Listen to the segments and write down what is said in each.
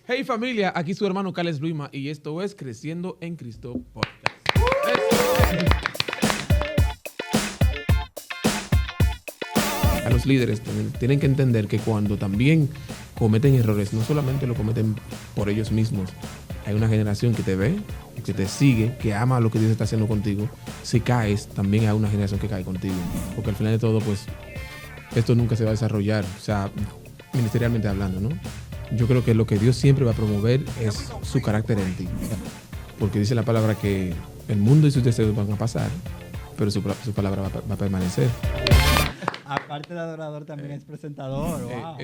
Hey familia, aquí su hermano Carles Luima y esto es Creciendo en Cristo Podcast. A los líderes tienen que entender que cuando también cometen errores, no solamente lo cometen por ellos mismos, hay una generación que te ve, que te sigue, que ama lo que Dios está haciendo contigo. Si caes, también hay una generación que cae contigo. Porque al final de todo, pues, esto nunca se va a desarrollar, o sea, ministerialmente hablando, ¿no? Yo creo que lo que Dios siempre va a promover es su carácter en ti. Porque dice la palabra que el mundo y sus deseos van a pasar, pero su palabra va a permanecer. Aparte de adorador, también es presentador. Wow.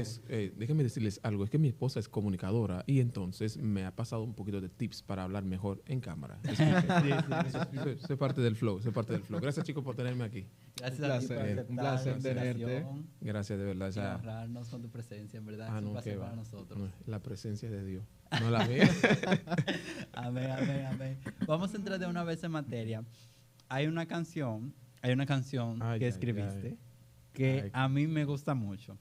Déjenme decirles algo, es que mi esposa es comunicadora y entonces me ha pasado un poquito de tips para hablar mejor en cámara. Eso es parte del flow, Gracias, chicos, por tenerme aquí. Gracias un placer tenerte. Gracias, de verdad. Y honrarnos con tu presencia, en verdad. Es un placer para nosotros. La presencia de Dios, no la mía. Amén. Vamos a entrar de una vez en materia. Hay una canción que escribiste que a mí me gusta mucho.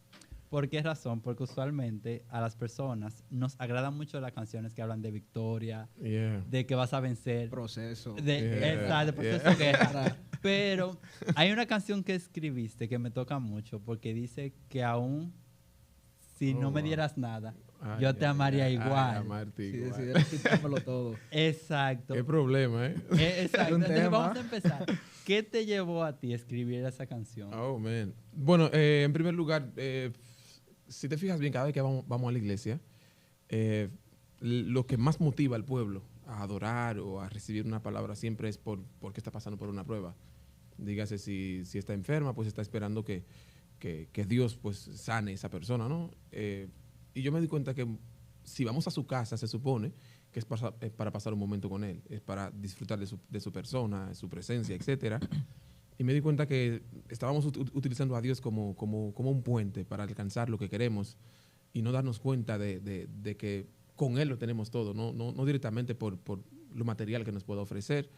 ¿Por qué razón? Porque usualmente a las personas nos agradan mucho las canciones que hablan de victoria, de que vas a vencer. Proceso. De proceso guerra. Pero hay una canción que escribiste que me toca mucho porque dice que aún si no me dieras nada, yo te amaría igual. Si decidieras quitármelo todo. Exacto. Qué problema, Exacto. Entonces vamos a empezar. ¿Qué te llevó a ti a escribir esa canción? Oh, man. Bueno, en primer lugar, si te fijas bien, cada vez que vamos a la iglesia, lo que más motiva al pueblo a adorar o a recibir una palabra siempre es porque está pasando por una prueba. Dígase, si está enferma, pues está esperando que Dios pues sane a esa persona, ¿no? Y yo me di cuenta que si vamos a su casa, se supone que es para pasar un momento con Él, es para disfrutar de su persona, su presencia, etcétera. Y me di cuenta que estábamos utilizando a Dios como un puente para alcanzar lo que queremos y no darnos cuenta de que con Él lo tenemos todo, no directamente por lo material que nos pueda ofrecer.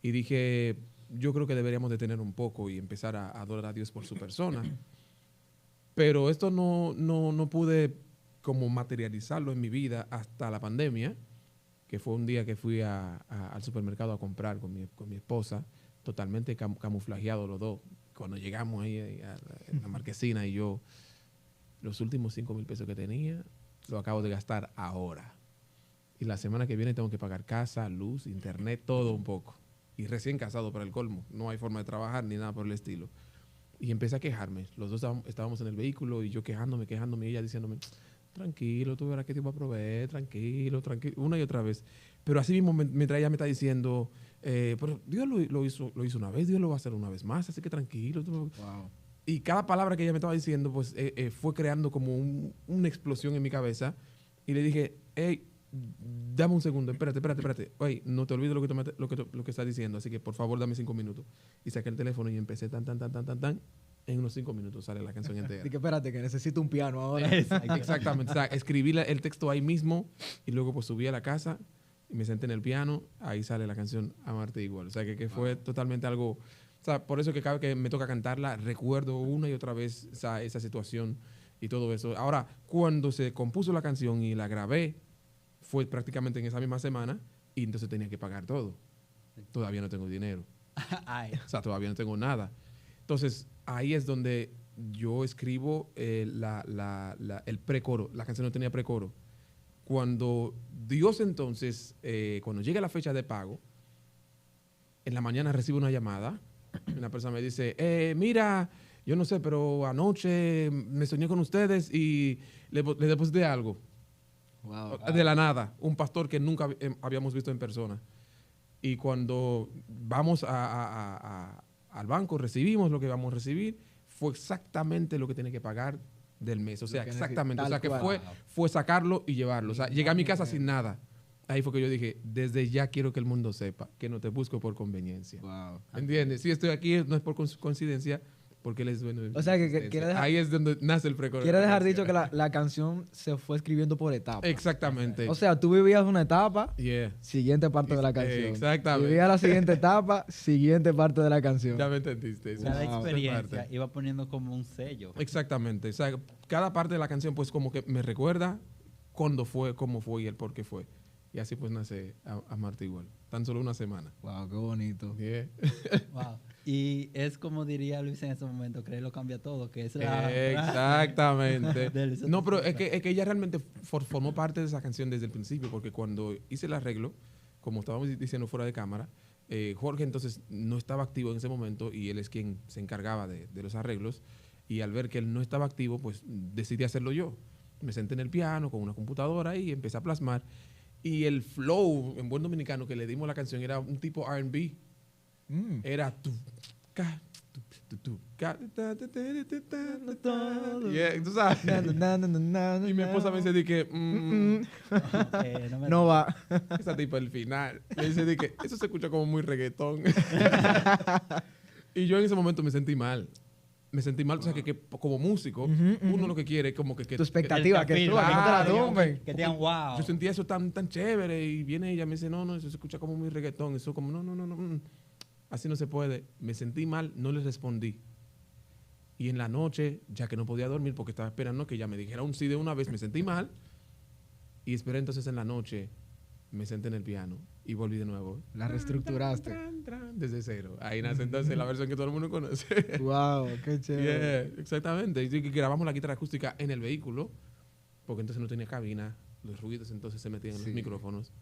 Y dije, yo creo que deberíamos detener un poco y empezar a adorar a Dios por su persona. Pero esto no pude como materializarlo en mi vida hasta la pandemia, que fue un día que fui al supermercado a comprar con mi esposa, totalmente camuflajeados los dos. Cuando llegamos ahí a la marquesina y yo, los últimos 5,000 pesos que tenía, lo acabo de gastar ahora. Y la semana que viene tengo que pagar casa, luz, internet, todo un poco. Y recién casado para el colmo. No hay forma de trabajar ni nada por el estilo. Y empecé a quejarme. Los dos estábamos en el vehículo y yo quejándome y ella diciéndome, tranquilo, tú verás que Dios va a proveer, tranquilo, una y otra vez. Pero así mismo mientras ella me está diciendo, pero Dios lo hizo una vez, Dios lo va a hacer una vez más, así que tranquilo. Wow. Y cada palabra que ella me estaba diciendo, pues fue creando como una explosión en mi cabeza. Y le dije, hey, dame un segundo, espérate. Oye, no te olvides lo que estás diciendo, así que por favor dame 5 minutos. Y saqué el teléfono y empecé tan. En unos 5 minutos sale la canción entera. Dije, espérate, que necesito un piano ahora. Exactamente. O sea, escribí el texto ahí mismo y luego pues subí a la casa y me senté en el piano. Ahí sale la canción Amarte Igual. O sea, que fue totalmente algo... O sea, por eso que cada vez que me toca cantarla, recuerdo una y otra vez esa situación y todo eso. Ahora, cuando se compuso la canción y la grabé, fue prácticamente en esa misma semana y entonces tenía que pagar todo. Todavía no tengo dinero. O sea, todavía no tengo nada. Entonces, ahí es donde yo escribo el precoro. La canción no tenía precoro. Cuando Dios entonces, cuando llega la fecha de pago, en la mañana recibo una llamada. Una persona me dice, mira, yo no sé, pero anoche me soñé con ustedes y le deposité algo. Wow. De la nada. Un pastor que nunca habíamos visto en persona. Y cuando vamos al banco, recibimos lo que vamos a recibir, fue exactamente lo que tenía que pagar del mes. O sea, exactamente. O sea, que fue sacarlo y llevarlo. O sea, llegué a mi casa sin nada. Ahí fue que yo dije, desde ya quiero que el mundo sepa que no te busco por conveniencia. Wow. ¿Entiendes? Si estoy aquí no es por coincidencia, porque él es dueño de mi O sea, que existencia. quiere dejar... Ahí es donde nace el precoro. Quiere dejar dicho que la canción se fue escribiendo por etapas. Exactamente. O sea, tú vivías una etapa, Yeah. siguiente parte de la canción. Exactamente. Vivías la siguiente etapa, siguiente parte de la canción. Ya me entendiste. Sí. Cada Wow. experiencia iba poniendo como un sello. Exactamente. O sea, cada parte de la canción pues como que me recuerda cuándo fue, cómo fue y el por qué fue. Y así pues nace Amarte Igual. Tan solo una semana. Wow, qué bonito. Yeah. Wow. Y es como diría Luis en ese momento, que lo cambia todo, que es Exactamente. No, pero es que ella realmente formó parte de esa canción desde el principio, porque cuando hice el arreglo, como estábamos diciendo fuera de cámara, Jorge entonces no estaba activo en ese momento y él es quien se encargaba de los arreglos, y al ver que él no estaba activo, pues decidí hacerlo yo. Me senté en el piano con una computadora y empecé a plasmar. Y el flow en buen dominicano que le dimos a la canción era un tipo R&B. Era tú sabes. Y mi esposa me dice que no va. Esa tipo el final. Me dice que eso se escucha como muy reggaetón. Y yo en ese momento me sentí mal. O sea, que como músico, uno lo que quiere es como que tu expectativa, que tú que digan wow. Yo sentía eso tan chévere y viene ella y me dice, no, eso se escucha como muy reggaetón. Eso como, no. Así no se puede. Me sentí mal, no le respondí. Y en la noche, ya que no podía dormir porque estaba esperando que ella me dijera un sí de una vez, me sentí mal. Y esperé entonces en la noche, me senté en el piano y volví de nuevo. La reestructuraste. Desde cero. Ahí nace entonces la versión que todo el mundo conoce. Wow, qué chévere. Yeah, exactamente. Y grabamos la guitarra acústica en el vehículo, porque entonces no tenía cabina. Los ruidos entonces se metían en los micrófonos.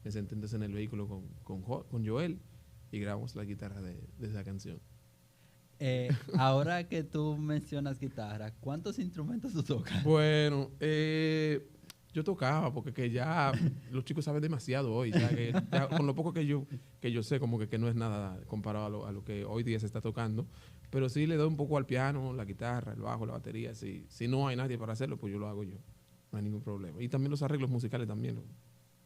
Me senté entonces en el vehículo con Joel y grabamos la guitarra de esa canción. Ahora que tú mencionas guitarra, ¿cuántos instrumentos tú tocas? Bueno, yo tocaba, porque que ya los chicos saben demasiado hoy. Ya con lo poco que yo sé, como que no es nada comparado a lo que hoy día se está tocando. Pero sí le doy un poco al piano, la guitarra, el bajo, la batería. Si no hay nadie para hacerlo, pues yo lo hago yo. No hay ningún problema. Y también los arreglos musicales también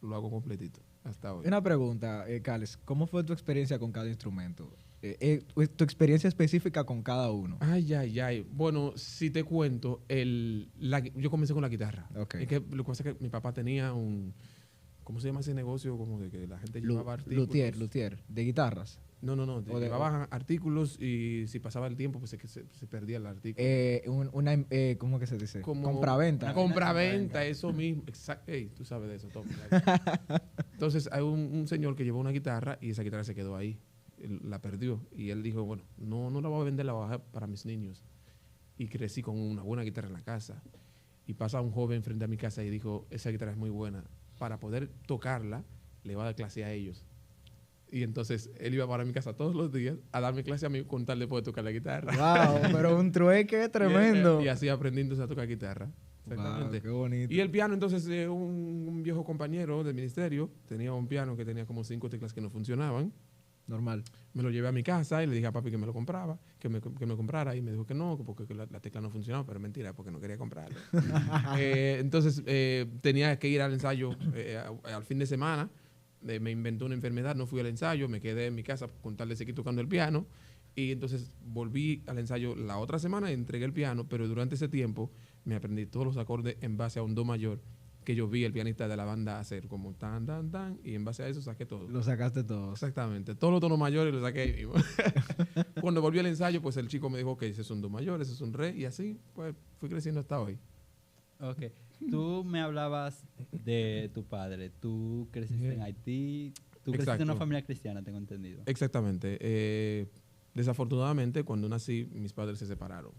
lo hago completito hasta hoy. Una pregunta, Carles. ¿Cómo fue tu experiencia con cada instrumento? Tu experiencia específica con cada uno. Ay. Bueno, si te cuento, yo comencé con la guitarra. Okay. Es que lo que pasa es que mi papá tenía ¿cómo se llama ese negocio? Como de que la gente llevaba artículos. Luthier, de guitarras. No. Llevaban artículos y si pasaba el tiempo, pues se perdía el artículo. ¿Cómo que se dice? Compraventa. Compraventa, eso mismo. Exacto. Hey, tú sabes de eso, Tom. Entonces, hay un señor que llevó una guitarra y esa guitarra se quedó ahí. Él la perdió. Y él dijo, bueno, no la voy a vender, la voy a dejar para mis niños. Y crecí con una buena guitarra en la casa. Y pasa un joven frente a mi casa y dijo, esa guitarra es muy buena. Para poder tocarla, le va a dar clase a ellos. Y entonces él iba para mi casa todos los días a darme clase a mí con tal de poder tocar la guitarra. ¡Wow! Pero un trueque tremendo. Y así aprendí entonces a tocar guitarra. Exactamente. Wow, qué bonito. Y el piano, entonces, un viejo compañero del ministerio tenía un piano que tenía como 5 teclas que no funcionaban. Normal. Me lo llevé a mi casa y le dije a papi que me lo compraba, que me comprara, y me dijo que no, porque la tecla no funcionaba, pero mentira, porque no quería comprarlo. Entonces tenía que ir al ensayo al fin de semana. Me inventó una enfermedad, no fui al ensayo, me quedé en mi casa con tal de seguir tocando el piano. Y entonces volví al ensayo la otra semana y entregué el piano, pero durante ese tiempo me aprendí todos los acordes en base a un do mayor que yo vi el pianista de la banda hacer, como tan, y en base a eso saqué todo. Lo sacaste todo. Exactamente, todos los tonos mayores los saqué ahí mismo. Cuando volví al ensayo, pues el chico me dijo que ese es un do mayor, ese es un re, y así pues fui creciendo hasta hoy. Ok, tú me hablabas de tu padre, tú creciste en Haití, tú creciste en una familia cristiana, tengo entendido. Exactamente, desafortunadamente cuando nací mis padres se separaron.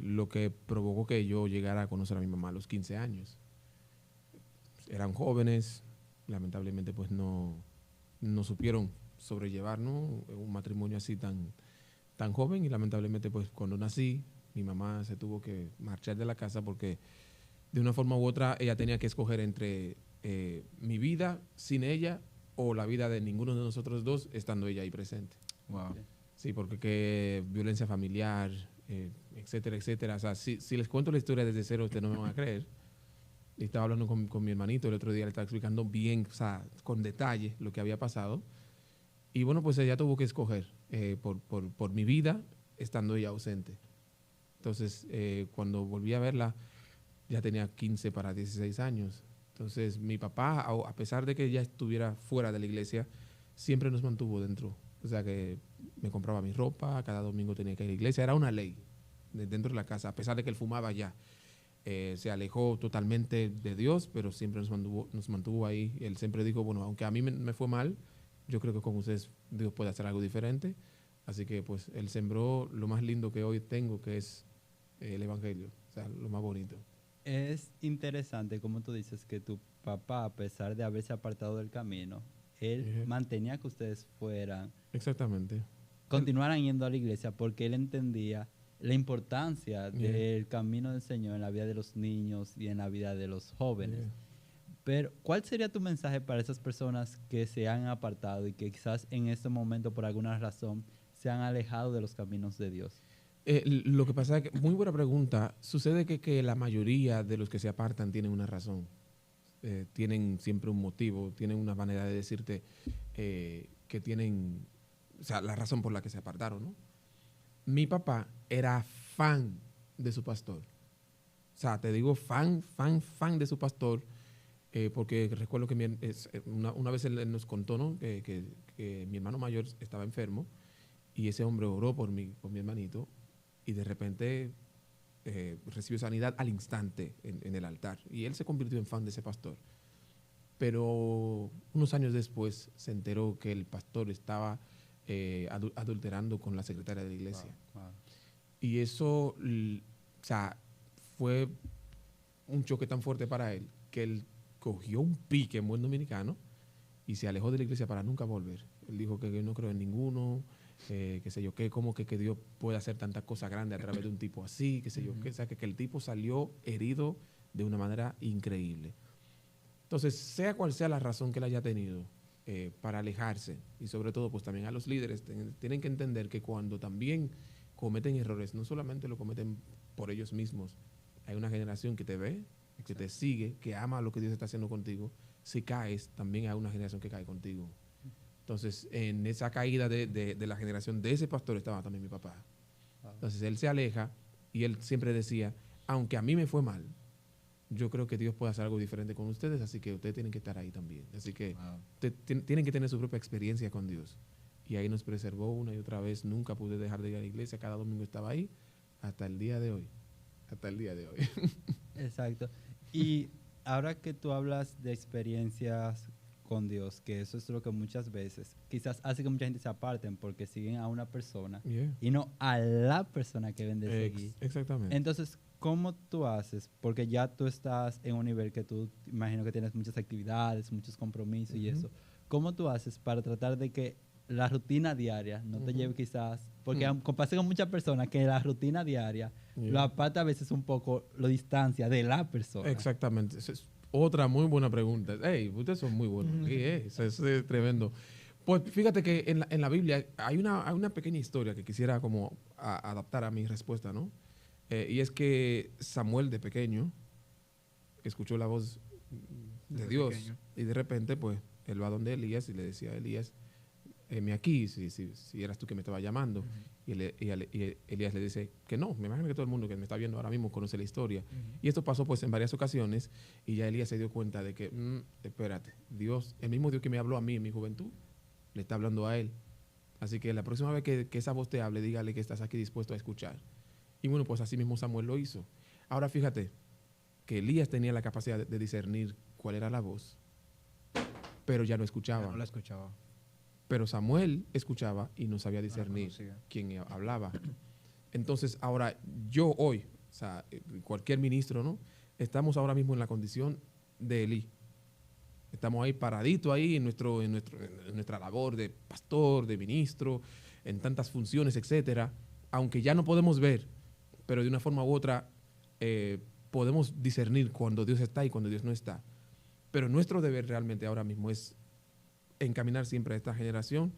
Lo que provocó que yo llegara a conocer a mi mamá a los 15 años. Eran jóvenes, lamentablemente pues no supieron sobrellevar, ¿no?, un matrimonio así tan joven, y lamentablemente pues cuando nací mi mamá se tuvo que marchar de la casa porque de una forma u otra ella tenía que escoger entre mi vida sin ella o la vida de ninguno de nosotros dos estando ella ahí presente. Wow. Sí, porque que violencia familiar, etcétera, etcétera. O sea, si les cuento la historia desde cero, ustedes no me van a creer. Y estaba hablando con mi hermanito el otro día, le estaba explicando bien, o sea, con detalle lo que había pasado. Y bueno, pues ella tuvo que escoger por mi vida, estando ella ausente. Entonces, cuando volví a verla, ya tenía 15 para 16 años. Entonces, mi papá, a pesar de que ya estuviera fuera de la iglesia, siempre nos mantuvo dentro. O sea, que me compraba mi ropa, cada domingo tenía que ir a la iglesia. Era una ley dentro de la casa, a pesar de que él fumaba ya. se alejó totalmente de Dios, pero siempre nos mantuvo ahí. Él siempre dijo, bueno, aunque a mí me fue mal, yo creo que con ustedes Dios puede hacer algo diferente. Así que pues él sembró lo más lindo que hoy tengo, que es el Evangelio, o sea, lo más bonito. Es interesante, como tú dices, que tu papá, a pesar de haberse apartado del camino, él mantenía que ustedes fueran. Exactamente. Continuaran yendo a la iglesia porque él entendía la importancia del camino del Señor en la vida de los niños y en la vida de los jóvenes. Pero, ¿cuál sería tu mensaje para esas personas que se han apartado y que quizás en este momento, por alguna razón, se han alejado de los caminos de Dios? Lo que pasa es que, muy buena pregunta, sucede que la mayoría de los que se apartan tienen una razón, tienen siempre un motivo, tienen una manera de decirte que tienen, o sea, la razón por la que se apartaron, ¿no? Mi papá era fan de su pastor, o sea, te digo fan de su pastor, porque recuerdo que una vez él nos contó, ¿no? que mi hermano mayor estaba enfermo y ese hombre oró por mi hermanito y de repente recibió sanidad al instante en el altar. Y él se convirtió en fan de ese pastor. Pero unos años después se enteró que el pastor estaba adulterando con la secretaria de la iglesia. Wow. Y eso, o sea, fue un choque tan fuerte para él que él cogió un pique en buen dominicano y se alejó de la iglesia para nunca volver. Él dijo que no creo en ninguno, qué sé yo qué, como que Dios puede hacer tantas cosas grandes a través de un tipo así, qué sé yo qué, o sea, que el tipo salió herido de una manera increíble. Entonces, sea cual sea la razón que él haya tenido para alejarse, y sobre todo, pues también a los líderes tienen que entender que cuando también cometen errores, no solamente lo cometen por ellos mismos, hay una generación que te ve, que te sigue, que ama lo que Dios está haciendo contigo. Si caes, también hay una generación que cae contigo. Entonces, en esa caída de la generación de ese pastor estaba también mi papá. Entonces, él se aleja y él siempre decía, aunque a mí me fue mal, yo creo que Dios puede hacer algo diferente con ustedes, así que ustedes tienen que estar ahí también. Así que tienen que tener su propia experiencia con Dios. Y ahí nos preservó una y otra vez. Nunca pude dejar de ir a la iglesia. Cada domingo estaba ahí hasta el día de hoy. Hasta el día de hoy. Exacto. Y ahora que tú hablas de experiencias con Dios, que eso es lo que muchas veces quizás hace que mucha gente se aparten porque siguen a una persona y no a la persona que ven de seguir. Exactamente. Entonces, ¿cómo tú haces? Porque ya tú estás en un nivel que tú imagino que tienes muchas actividades, muchos compromisos y eso. ¿Cómo tú haces para tratar de que la rutina diaria no te lleve quizás, porque pasa con muchas personas que la rutina diaria lo aparta a veces un poco, lo distancia de la persona? Exactamente. Esa es otra muy buena pregunta. Hey, ustedes son muy buenos. Eso es tremendo. Pues fíjate que en la Biblia hay una pequeña historia que quisiera como adaptar a mi respuesta, ¿no? Y es que Samuel de pequeño escuchó la voz de Dios pequeño. Y de repente pues él va donde Elías y le decía a Elías, heme aquí, si eras tú que me estabas llamando. Y Elías le dice que no, me imagino que todo el mundo que me está viendo ahora mismo conoce la historia. Y esto pasó pues en varias ocasiones y ya Elías se dio cuenta de que, espérate, Dios, el mismo Dios que me habló a mí en mi juventud, le está hablando a él. Así que la próxima vez que esa voz te hable, dígale que estás aquí dispuesto a escuchar. Y bueno, pues así mismo Samuel lo hizo. Ahora fíjate que Elías tenía la capacidad de discernir cuál era la voz, pero ya no escuchaba. Ya no la escuchaba. Pero Samuel escuchaba y no sabía discernir quién hablaba. Entonces, ahora yo hoy, o sea, cualquier ministro, ¿no? Estamos ahora mismo en la condición de Elí. Estamos ahí paraditos ahí en nuestra labor de pastor, de ministro, en tantas funciones, etcétera. Aunque ya no podemos ver, pero de una forma u otra podemos discernir cuando Dios está y cuando Dios no está. Pero nuestro deber realmente ahora mismo es encaminar siempre a esta generación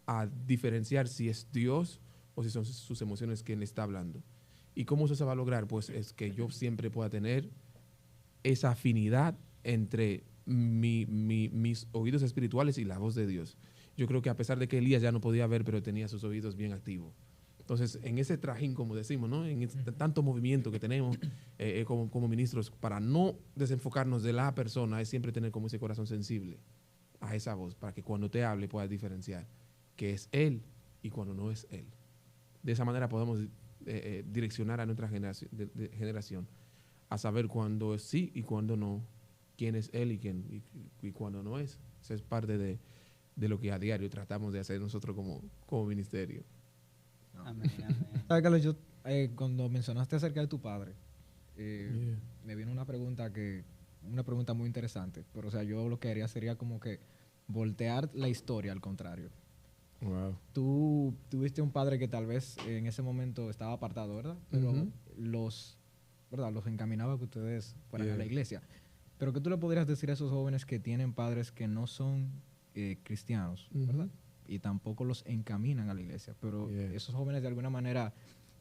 a diferenciar si es Dios o si son sus emociones quien le está hablando. ¿Y cómo eso se va a lograr? Pues es que yo siempre pueda tener esa afinidad entre mis oídos espirituales y la voz de Dios. Yo creo que a pesar de que Elías ya no podía ver, pero tenía sus oídos bien activos. Entonces, en ese trajín, como decimos, ¿no? En tanto movimiento que tenemos como ministros, para no desenfocarnos de la persona, es siempre tener como ese corazón sensible a esa voz, para que cuando te hable puedas diferenciar que es Él y cuando no es Él. De esa manera podemos direccionar a nuestra generación a saber cuándo es sí y cuándo no, quién es él y cuándo no es. Eso es parte de lo que a diario tratamos de hacer nosotros como ministerio. Amén, amén. ¿Sabes, Carlos? Yo, cuando mencionaste acerca de tu padre, me vino una pregunta muy interesante, pero o sea, yo lo que haría sería como que voltear la historia al contrario. Wow. Tú tuviste un padre que tal vez en ese momento estaba apartado, ¿verdad? Pero los encaminaba a que ustedes fueran a la iglesia. Pero ¿qué tú le podrías decir a esos jóvenes que tienen padres que no son cristianos, ¿verdad? Y tampoco los encaminan a la iglesia, pero esos jóvenes de alguna manera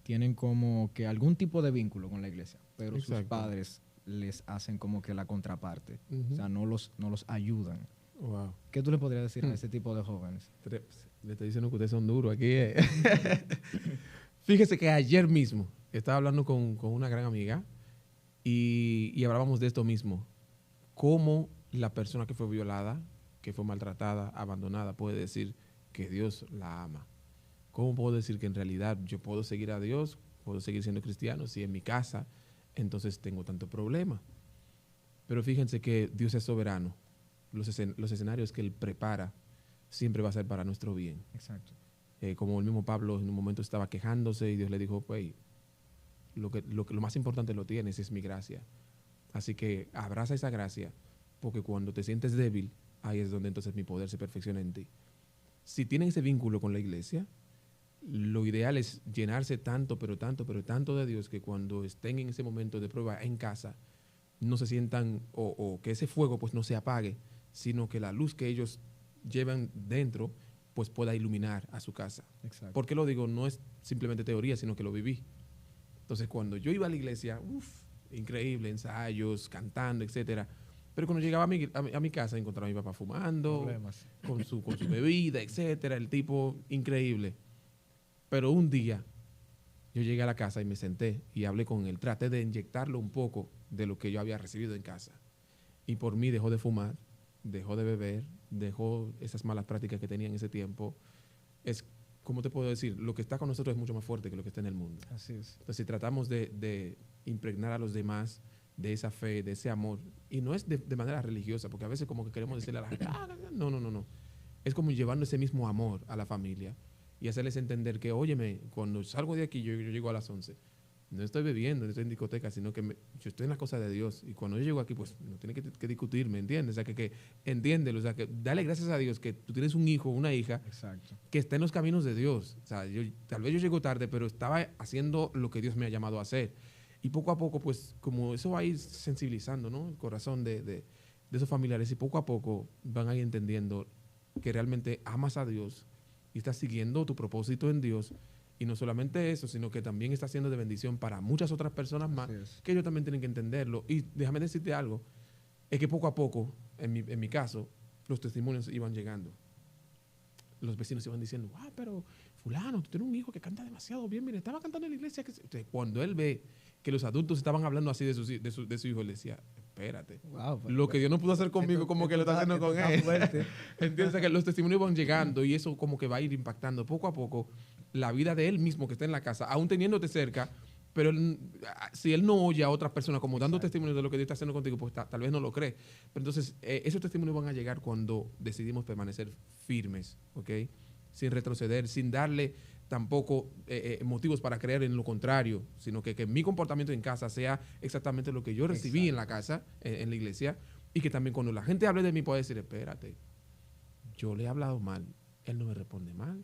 tienen como que algún tipo de vínculo con la iglesia, pero sus padres les hacen como que la contraparte, o sea, no los ayudan. Wow. ¿Qué tú le podrías decir a ese tipo de jóvenes? Le estoy diciendo que ustedes son duros aquí. Fíjese que ayer mismo estaba hablando con una gran amiga y hablábamos de esto mismo. Cómo la persona que fue violada, que fue maltratada, abandonada, puede decir que Dios la ama. ¿Cómo puedo decir que en realidad yo puedo seguir a Dios, puedo seguir siendo cristiano, si en mi casa entonces tengo tanto problema? Pero fíjense que Dios es soberano. Los escenarios que Él prepara siempre va a ser para nuestro bien. Exacto. Como el mismo Pablo en un momento estaba quejándose y Dios le dijo, pues, lo más importante lo tienes, es mi gracia. Así que abraza esa gracia, porque cuando te sientes débil, ahí es donde entonces mi poder se perfecciona en ti. Si tienen ese vínculo con la iglesia, lo ideal es llenarse tanto, pero tanto de Dios, que cuando estén en ese momento de prueba en casa, no se sientan, o que ese fuego pues no se apague, sino que la luz que ellos llevan dentro pues pueda iluminar a su casa. Exacto. ¿Por qué lo digo? No es simplemente teoría, sino que lo viví. Entonces, cuando yo iba a la iglesia, increíble, ensayos, cantando, etcétera. Pero cuando llegaba a mi casa, encontraba a mi papá fumando, con su bebida, etcétera. El tipo increíble. Pero un día, yo llegué a la casa y me senté y hablé con él. Traté de inyectarlo un poco de lo que yo había recibido en casa. Y por mí dejó de fumar, dejó de beber, dejó esas malas prácticas que tenía en ese tiempo. Es, ¿cómo te puedo decir? Lo que está con nosotros es mucho más fuerte que lo que está en el mundo. Así es. Entonces, si tratamos de impregnar a los demás de esa fe, de ese amor, y no es de manera religiosa, porque a veces como que queremos decirle a la gente, no. Es como llevando ese mismo amor a la familia y hacerles entender que, óyeme, cuando salgo de aquí, yo llego a las 11. No estoy bebiendo, no estoy en discoteca, sino que yo estoy en la cosa de Dios. Y cuando yo llego aquí, pues no tiene que discutir, ¿me entiendes? O sea, que entiéndelo. O sea, que dale gracias a Dios que tú tienes un hijo, una hija, exacto, que está en los caminos de Dios. O sea, tal vez yo llego tarde, pero estaba haciendo lo que Dios me ha llamado a hacer. Y poco a poco, pues, como eso va a ir sensibilizando, ¿no? El corazón de esos familiares. Y poco a poco van a ir entendiendo que realmente amas a Dios y estás siguiendo tu propósito en Dios. Y no solamente eso, sino que también está siendo de bendición para muchas otras personas más, que ellos también tienen que entenderlo. Y déjame decirte algo, es que poco a poco, en mi caso, los testimonios iban llegando. Los vecinos iban diciendo, pero fulano, tú tienes un hijo que canta demasiado bien, mira, estaba cantando en la iglesia. Entonces, cuando él ve que los adultos estaban hablando así de su hijo, él decía, espérate, lo que Dios no pudo hacer conmigo, como que lo está haciendo con él. Entiendes que los testimonios van llegando y eso como que va a ir impactando poco a poco la vida de él mismo que está en la casa, aún teniéndote cerca, pero si él no oye a otras personas como dando testimonio de lo que Dios está haciendo contigo, pues tal vez no lo cree. Pero entonces, esos testimonios van a llegar cuando decidimos permanecer firmes, ¿ok? Sin retroceder, sin darle tampoco motivos para creer en lo contrario, sino que mi comportamiento en casa sea exactamente lo que yo recibí en la casa, en la iglesia, y que también cuando la gente hable de mí pueda decir, espérate, yo le he hablado mal, él no me responde mal,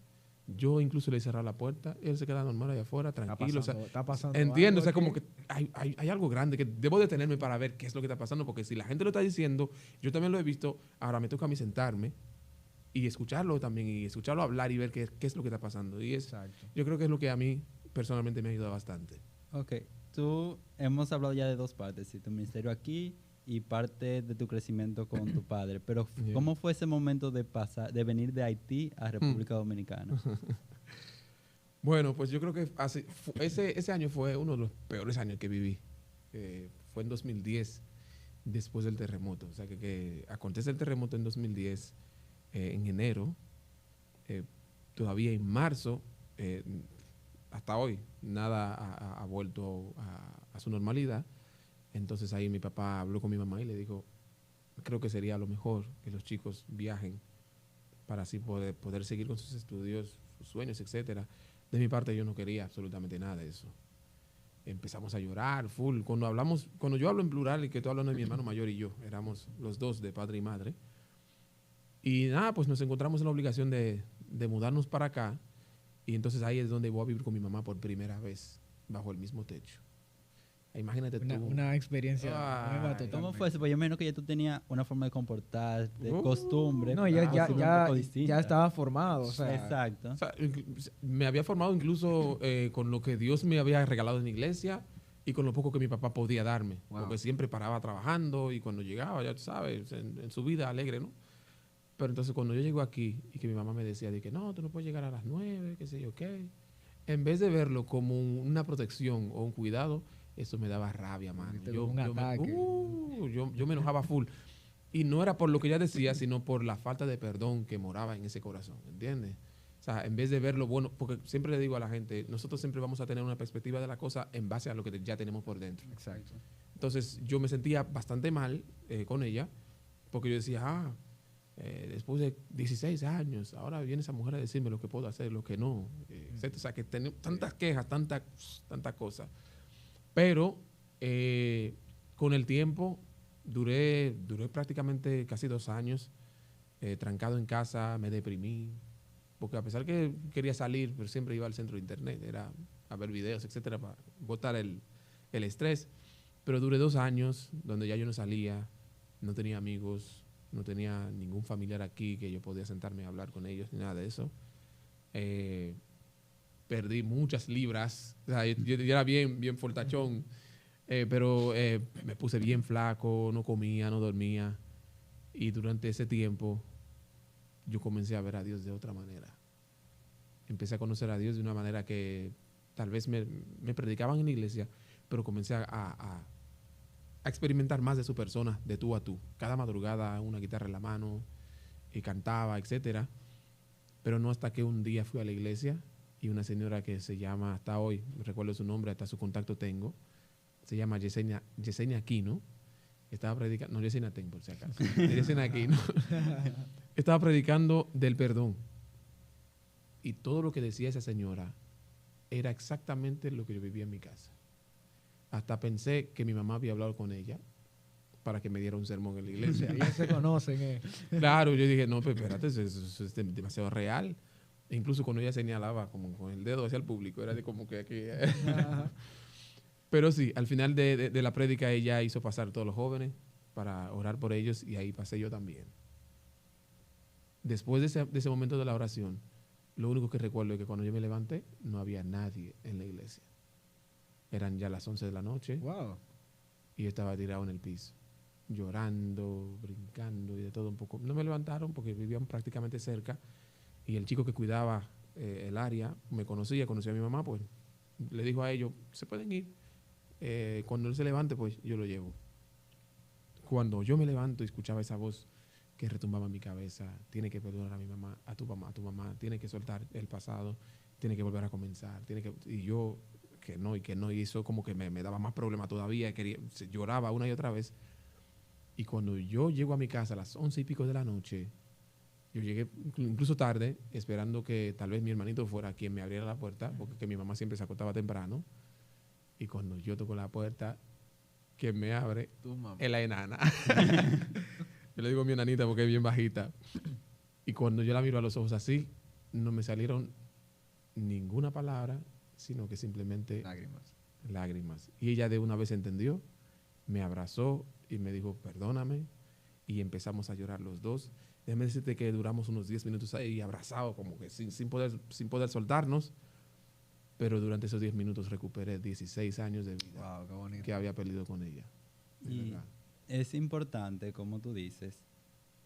yo incluso le he cerrado la puerta, él se queda normal allá afuera, tranquilo. Está pasando entiendo, o sea, como que hay algo grande que debo detenerme para ver qué es lo que está pasando, porque si la gente lo está diciendo, yo también lo he visto, ahora me toca a mí sentarme y escucharlo también, y escucharlo hablar y ver qué es lo que está pasando. Y yo creo que es lo que a mí personalmente me ha ayudado bastante. Ok, hemos hablado ya de dos partes, tu ministerio aquí y parte de tu crecimiento con tu padre, pero ¿cómo fue ese momento de venir de Haití a República Dominicana? Bueno, pues yo creo que ese año fue uno de los peores años que viví. Fue en 2010, después del terremoto. O sea, que acontece el terremoto en 2010, en enero, todavía en marzo, hasta hoy, nada ha vuelto a su normalidad. Entonces ahí mi papá habló con mi mamá y le dijo, creo que sería lo mejor que los chicos viajen para así poder seguir con sus estudios, sus sueños, etcétera. De mi parte yo no quería absolutamente nada de eso. Empezamos a llorar, full. Cuando yo hablo en plural y que estoy hablando de mi hermano mayor y yo, éramos los dos de padre y madre. Y nada, pues nos encontramos en la obligación de mudarnos para acá. Y entonces ahí es donde voy a vivir con mi mamá por primera vez, bajo el mismo techo. Imagínate tú. Una experiencia nueva totalmente. ¿Cómo fue eso? Pues yo me imagino que ya tú tenías una forma de comportarte, costumbre. No, ya estaba formado. O sea, exacto. O sea, me había formado incluso con lo que Dios me había regalado en la iglesia y con lo poco que mi papá podía darme. Wow. Porque siempre paraba trabajando y cuando llegaba, ya tú sabes, en su vida alegre, ¿no? Pero entonces cuando yo llego aquí y que mi mamá me decía de que no, tú no puedes llegar a las 9, qué sé yo qué. En vez de verlo como una protección o un cuidado, eso me daba rabia, mano. Yo me enojaba full. Y no era por lo que ella decía, sino por la falta de perdón que moraba en ese corazón, ¿entiendes? O sea, en vez de ver lo bueno, porque siempre le digo a la gente, nosotros siempre vamos a tener una perspectiva de la cosa en base a lo que ya tenemos por dentro. Exacto. Entonces, yo me sentía bastante mal con ella, porque yo decía, después de 16 años, ahora viene esa mujer a decirme lo que puedo hacer, lo que no, etc. O sea, que tenemos tantas quejas, tantas cosas. Pero con el tiempo duré prácticamente casi 2 años trancado en casa, me deprimí, porque a pesar que quería salir, pero siempre iba al centro de internet, era a ver videos, etcétera, para botar el estrés. Pero duré 2 años donde ya yo no salía, no tenía amigos, no tenía ningún familiar aquí que yo podía sentarme a hablar con ellos, ni nada de eso. Perdí muchas libras, o sea, yo era bien fortachón, pero me puse bien flaco, no comía, no dormía. Y durante ese tiempo yo comencé a ver a Dios de otra manera. Empecé a conocer a Dios de una manera que tal vez me predicaban en la iglesia, pero comencé a experimentar más de su persona, de tú a tú. Cada madrugada una guitarra en la mano, y cantaba, etcétera. Pero no hasta que un día fui a la iglesia y una señora que se llama, hasta hoy, recuerdo su nombre, hasta su contacto tengo, se llama Yesenia Aquino, estaba predicando, no Yesenia Ten, por si acaso, Yesenia Aquino, estaba predicando del perdón. Y todo lo que decía esa señora era exactamente lo que yo vivía en mi casa. Hasta pensé que mi mamá había hablado con ella para que me diera un sermón en la iglesia. Ellos se conocen. Claro, yo dije, no, pero espérate, eso es demasiado real. E incluso cuando ella señalaba como con el dedo hacia el público, era de como que aquí... Pero sí, al final de la prédica ella hizo pasar a todos los jóvenes para orar por ellos y ahí pasé yo también. Después de ese momento de la oración, lo único que recuerdo es que cuando yo me levanté no había nadie en la iglesia. Eran ya las 11 de la noche. Wow. Y yo estaba tirado en el piso, llorando, brincando y de todo un poco. No me levantaron porque vivían prácticamente cerca y el chico que cuidaba el área conocía a mi mamá, pues le dijo a ellos, se pueden ir. Cuando él se levante, pues yo lo llevo. Cuando yo me levanto y escuchaba esa voz que retumbaba en mi cabeza, tiene que perdonar a mi mamá, a tu mamá, tiene que soltar el pasado, tiene que volver a comenzar, y yo que no, y eso como que me daba más problema todavía, lloraba una y otra vez. Y cuando yo llego a mi casa a las 11 y pico de la noche, yo llegué incluso tarde, esperando que tal vez mi hermanito fuera quien me abriera la puerta, porque mi mamá siempre se acostaba temprano. Y cuando yo toco la puerta, quien me abre es la enana. Yo le digo a mi enanita porque es bien bajita. Y cuando yo la miro a los ojos así, no me salieron ninguna palabra, sino que simplemente lágrimas. Y ella de una vez entendió, me abrazó y me dijo, perdóname. Y empezamos a llorar los dos. Déjame decirte que duramos unos 10 minutos ahí abrazados, como que sin poder soltarnos. Pero durante esos 10 minutos recuperé 16 años de vida que había perdido con ella. Y es importante, como tú dices,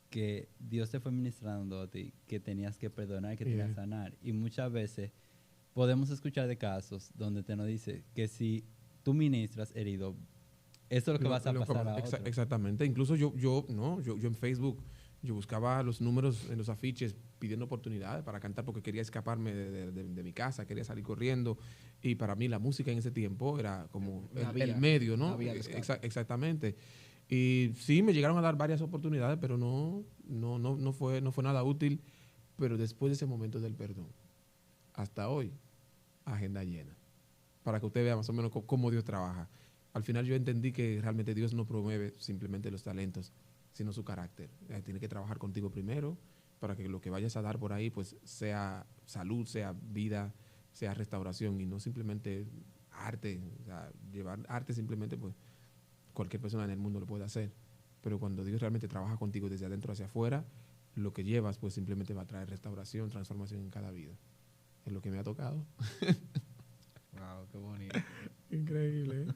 que Dios te fue ministrando a ti, que tenías que perdonar, que tenías que sanar. Y muchas veces podemos escuchar de casos donde te nos dice que si tú ministras herido, eso es lo que vas a pasar a otro. Exactamente. Incluso yo en Facebook Yo buscaba los números en los afiches pidiendo oportunidades para cantar porque quería escaparme de mi casa, quería salir corriendo. Y para mí la música en ese tiempo era como el medio, ¿no? Exactamente. Y sí, me llegaron a dar varias oportunidades, pero no fue nada útil. Pero después de ese momento del perdón, hasta hoy, agenda llena. Para que usted vea más o menos cómo Dios trabaja. Al final yo entendí que realmente Dios no promueve simplemente los talentos, sino su carácter. Tiene que trabajar contigo primero para que lo que vayas a dar por ahí pues sea salud, sea vida, sea restauración y no simplemente arte. O sea, llevar arte simplemente pues cualquier persona en el mundo lo puede hacer. Pero cuando Dios realmente trabaja contigo desde adentro hacia afuera, lo que llevas pues simplemente va a traer restauración, transformación en cada vida. Es lo que me ha tocado. Wow, qué bonito. Increíble, ¿eh?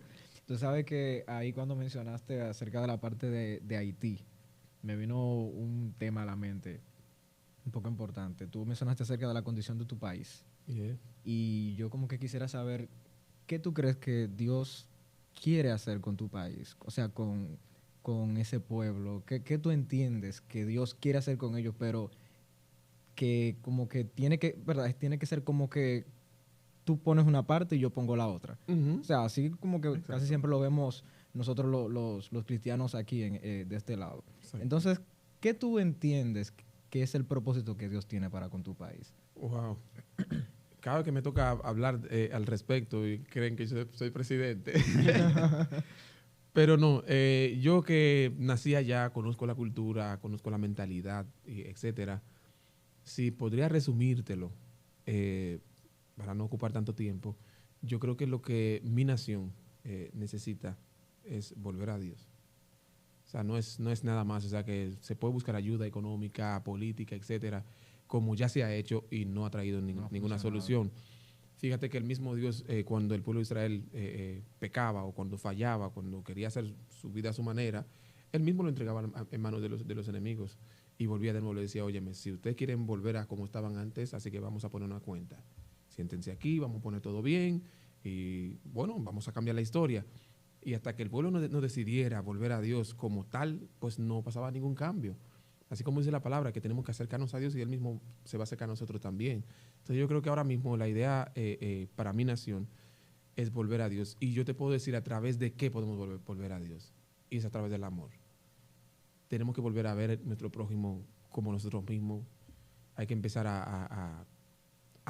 Tú sabes que ahí cuando mencionaste acerca de la parte de Haití, me vino un tema a la mente un poco importante. Tú mencionaste acerca de la condición de tu país. Yeah. Y yo como que quisiera saber, ¿qué tú crees que Dios quiere hacer con tu país? O sea, con ese pueblo. ¿Qué tú entiendes que Dios quiere hacer con ellos, pero que como que ¿verdad? Tiene que ser como que tú pones una parte y yo pongo la otra. O sea, así como que Exacto. casi siempre lo vemos nosotros los cristianos aquí de este lado. Exacto. Entonces, ¿qué tú entiendes que es el propósito que Dios tiene para con tu país? Wow. Cada vez que me toca hablar al respecto y creen que yo soy presidente. Pero no, yo que nací allá, conozco la cultura, conozco la mentalidad, etcétera. Si podría resumírtelo, para no ocupar tanto tiempo, yo creo que lo que mi nación necesita es volver a Dios. O sea, no es nada más, o sea, que se puede buscar ayuda económica, política, etcétera, como ya se ha hecho y no ha traído ninguna solución. Fíjate que el mismo Dios, cuando el pueblo de Israel pecaba o cuando fallaba, cuando quería hacer su vida a su manera, él mismo lo entregaba en manos de los enemigos y volvía de nuevo y le decía, óyeme, si ustedes quieren volver a como estaban antes, así que vamos a poner una cuenta. Siéntense aquí, vamos a poner todo bien y bueno, vamos a cambiar la historia. Y hasta que el pueblo no decidiera volver a Dios como tal, pues no pasaba ningún cambio. Así como dice la palabra, que tenemos que acercarnos a Dios y Él mismo se va a acercar a nosotros también. Entonces yo creo que ahora mismo la idea para mi nación es volver a Dios. Y yo te puedo decir a través de qué podemos volver a Dios. Y es a través del amor. Tenemos que volver a ver nuestro prójimo como nosotros mismos. Hay que empezar a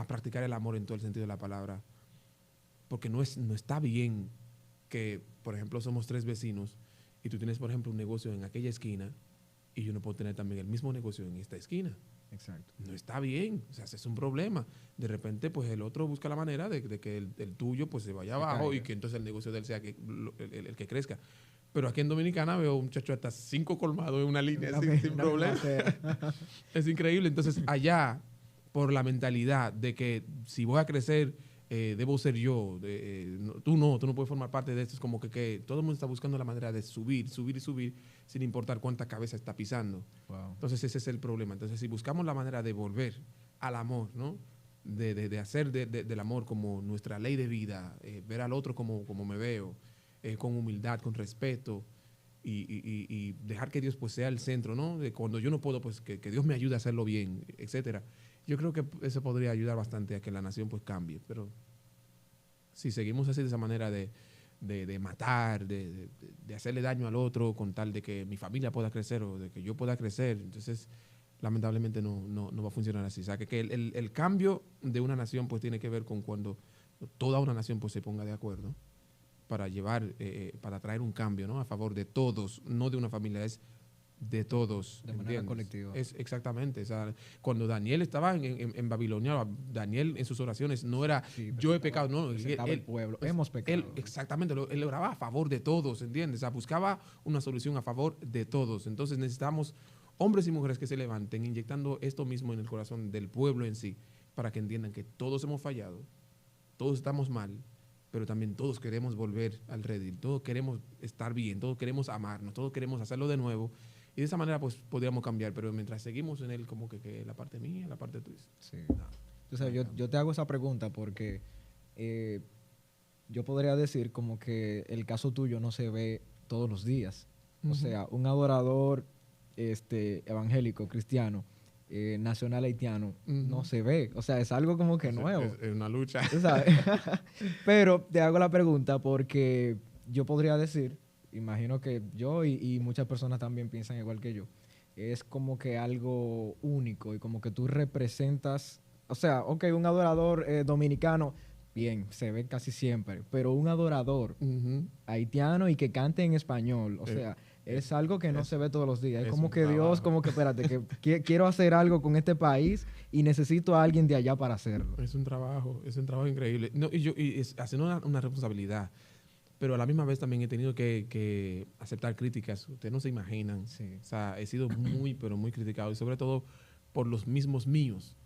practicar el amor en todo el sentido de la palabra. Porque no está bien que, por ejemplo, somos 3 vecinos y tú tienes, por ejemplo, un negocio en aquella esquina y yo no puedo tener también el mismo negocio en esta esquina. Exacto. No está bien, o sea, ese es un problema. De repente, pues el otro busca la manera de que el tuyo pues se vaya abajo y que entonces el negocio de él sea el que crezca. Pero aquí en Dominicana veo un muchacho hasta 5 colmados en una línea sin problema. Es increíble. Entonces, allá, por la mentalidad de que si voy a crecer, debo ser yo, tú no puedes formar parte de esto. Es como que todo el mundo está buscando la manera de subir, sin importar cuánta cabeza está pisando. Wow. Entonces ese es el problema. Entonces si buscamos la manera de volver al amor, ¿no? De hacer del amor como nuestra ley de vida, ver al otro como me veo, con humildad, con respeto, y dejar que Dios pues sea el centro, ¿no? De cuando yo no puedo, pues que Dios me ayude a hacerlo bien, etcétera. Yo creo que eso podría ayudar bastante a que la nación pues cambie, pero si seguimos así de esa manera de matar, de hacerle daño al otro con tal de que mi familia pueda crecer o de que yo pueda crecer, entonces lamentablemente no va a funcionar así. O sea, que el cambio de una nación pues tiene que ver con cuando toda una nación pues se ponga de acuerdo para para traer un cambio, ¿no? A favor de todos, no de una familia, es de todos. De manera colectiva. Es exactamente. O sea, cuando Daniel estaba en Babilonia, Daniel en sus oraciones no era yo he pecado, no. El pueblo, hemos pecado. Exactamente, él oraba a favor de todos, ¿entiendes? O sea, buscaba una solución a favor de todos. Entonces necesitamos hombres y mujeres que se levanten inyectando esto mismo en el corazón del pueblo en sí, para que entiendan que todos hemos fallado, todos estamos mal, pero también todos queremos volver al redil, todos queremos estar bien, todos queremos amarnos, todos queremos hacerlo de nuevo. Y de esa manera, pues, podríamos cambiar. Pero mientras seguimos en él, como que la parte mía, la parte tuya. Sí. Entonces, yo te hago esa pregunta porque yo podría decir como que el caso tuyo no se ve todos los días. O sea, un adorador evangélico, cristiano, nacional haitiano, no se ve. O sea, es algo como que nuevo. Es una lucha. ¿Sabes? Pero te hago la pregunta porque yo podría decir, imagino que yo y muchas personas también piensan igual que yo, es como que algo único y como que tú representas, o sea, ok, un adorador dominicano, bien, se ve casi siempre, pero un adorador haitiano y que cante en español, o sea, es algo que no se ve todos los días. Es como que trabajo. Dios, como que espérate, que quiero hacer algo con este país y necesito a alguien de allá para hacerlo. Es un trabajo increíble. No, y es haciendo una responsabilidad. Pero a la misma vez también he tenido que aceptar críticas. Ustedes no se imaginan. Sí. O sea, he sido muy, pero muy criticado. Y sobre todo por los mismos míos.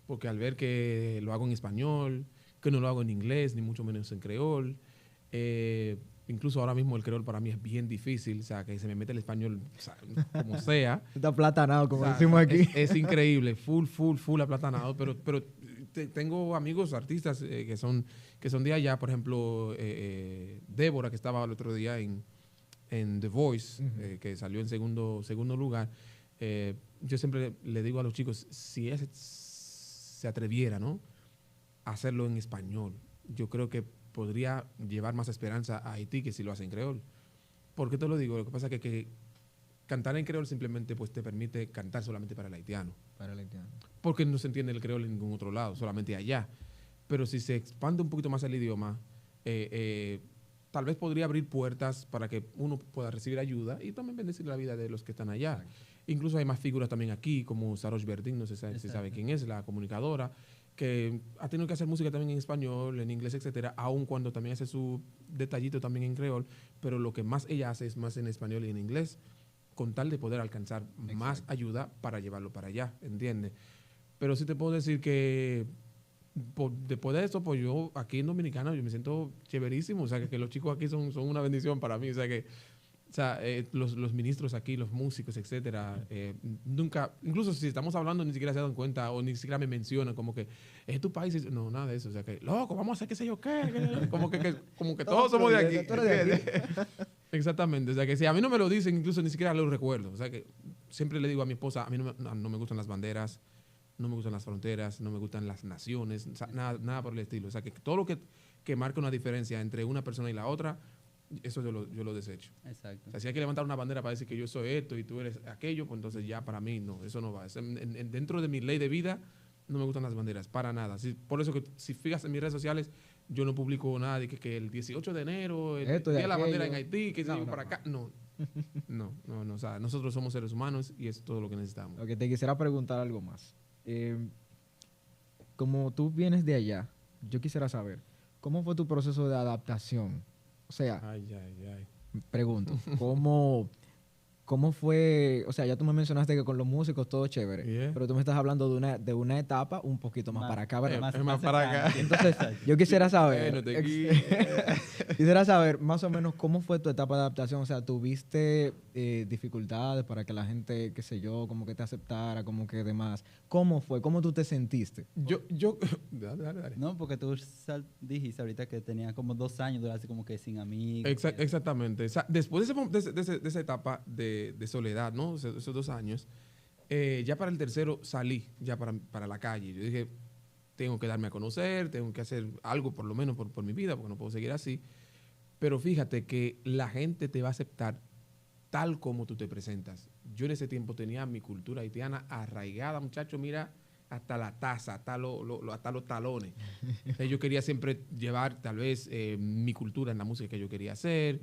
Porque al ver que lo hago en español, que no lo hago en inglés, ni mucho menos en creol. Incluso ahora mismo el creol para mí es bien difícil. O sea, que se me mete el español, o sea, como sea. Está aplatanado, como O sea, decimos aquí. Es increíble. Full aplatanado. Pero tengo amigos artistas que son de allá, por ejemplo, Débora, que estaba el otro día en The Voice, que salió en segundo lugar. Yo siempre le digo a los chicos, si ella se atreviera, ¿no?, a hacerlo en español, yo creo que podría llevar más esperanza a Haití que si lo hace en creol. ¿Por qué te lo digo? Lo que pasa es que cantar en creol simplemente pues, te permite cantar solamente para el haitiano. Para el haitiano. Porque no se entiende el creol en ningún otro lado, solamente allá. Pero si se expande un poquito más el idioma, tal vez podría abrir puertas para que uno pueda recibir ayuda y también bendecir la vida de los que están allá. Exacto. Incluso hay más figuras también aquí, como Sarosh Verdín, no sé si sabe quién es, la comunicadora, que ha tenido que hacer música también en español, en inglés, etcétera, aun cuando también hace su detallito también en creol, pero lo que más ella hace es más en español y en inglés, con tal de poder alcanzar más ayuda para llevarlo para allá, ¿entiendes? Pero sí te puedo decir que después de eso, pues yo aquí en Dominicana yo me siento chéverísimo, o sea, que los chicos aquí son una bendición para mí, o sea, los ministros aquí, los músicos, etcétera, nunca, incluso si estamos hablando, ni siquiera se dan cuenta o ni siquiera me mencionan, como que es tu país, no, nada de eso, o sea, que loco, vamos a hacer qué sé yo qué, como que todos somos de aquí. Exactamente, o sea, que si a mí no me lo dicen, incluso ni siquiera lo recuerdo, o sea, que siempre le digo a mi esposa, a mí no me gustan las banderas, no me gustan las fronteras, no me gustan las naciones, o sea, nada por el estilo, o sea, que todo lo que marca una diferencia entre una persona y la otra, eso yo lo desecho. Exacto. O sea, si hay que levantar una bandera para decir que yo soy esto y tú eres aquello, pues entonces ya para mí no, eso no va. Dentro de mi ley de vida no me gustan las banderas, para nada. Por eso que si fijas en mis redes sociales, yo no publico nada de que el 18 de enero, el día de la bandera en Haití, que no, para acá. No. O sea, nosotros somos seres humanos y es todo lo que necesitamos. Ok, te quisiera preguntar algo más. Como tú vienes de allá, yo quisiera saber, ¿cómo fue tu proceso de adaptación? O sea, pregunto, ¿cómo fue? O sea, ya tú me mencionaste que con los músicos todo chévere, pero tú me estás hablando de una etapa un poquito más para acá, ¿verdad? Más para acá. Entonces, yo quisiera saber, quisiera saber más o menos cómo fue tu etapa de adaptación. O sea, ¿tuviste dificultades para que la gente, qué sé yo, como que te aceptara, como que demás? ¿Cómo fue? ¿Cómo tú te sentiste? Dale. No, porque tú dijiste ahorita que tenía como 2 años, así como que sin amigos. Exactamente. Después de esa etapa de soledad, ¿no? Esos 2 años, ya para el tercero salí ya para la calle. Yo dije, tengo que darme a conocer, tengo que hacer algo por lo menos por mi vida, porque no puedo seguir así. Pero fíjate que la gente te va a aceptar tal como tú te presentas. Yo en ese tiempo tenía mi cultura haitiana arraigada, muchacho, mira, hasta la taza, hasta los talones. Yo quería siempre llevar tal vez mi cultura en la música que yo quería hacer.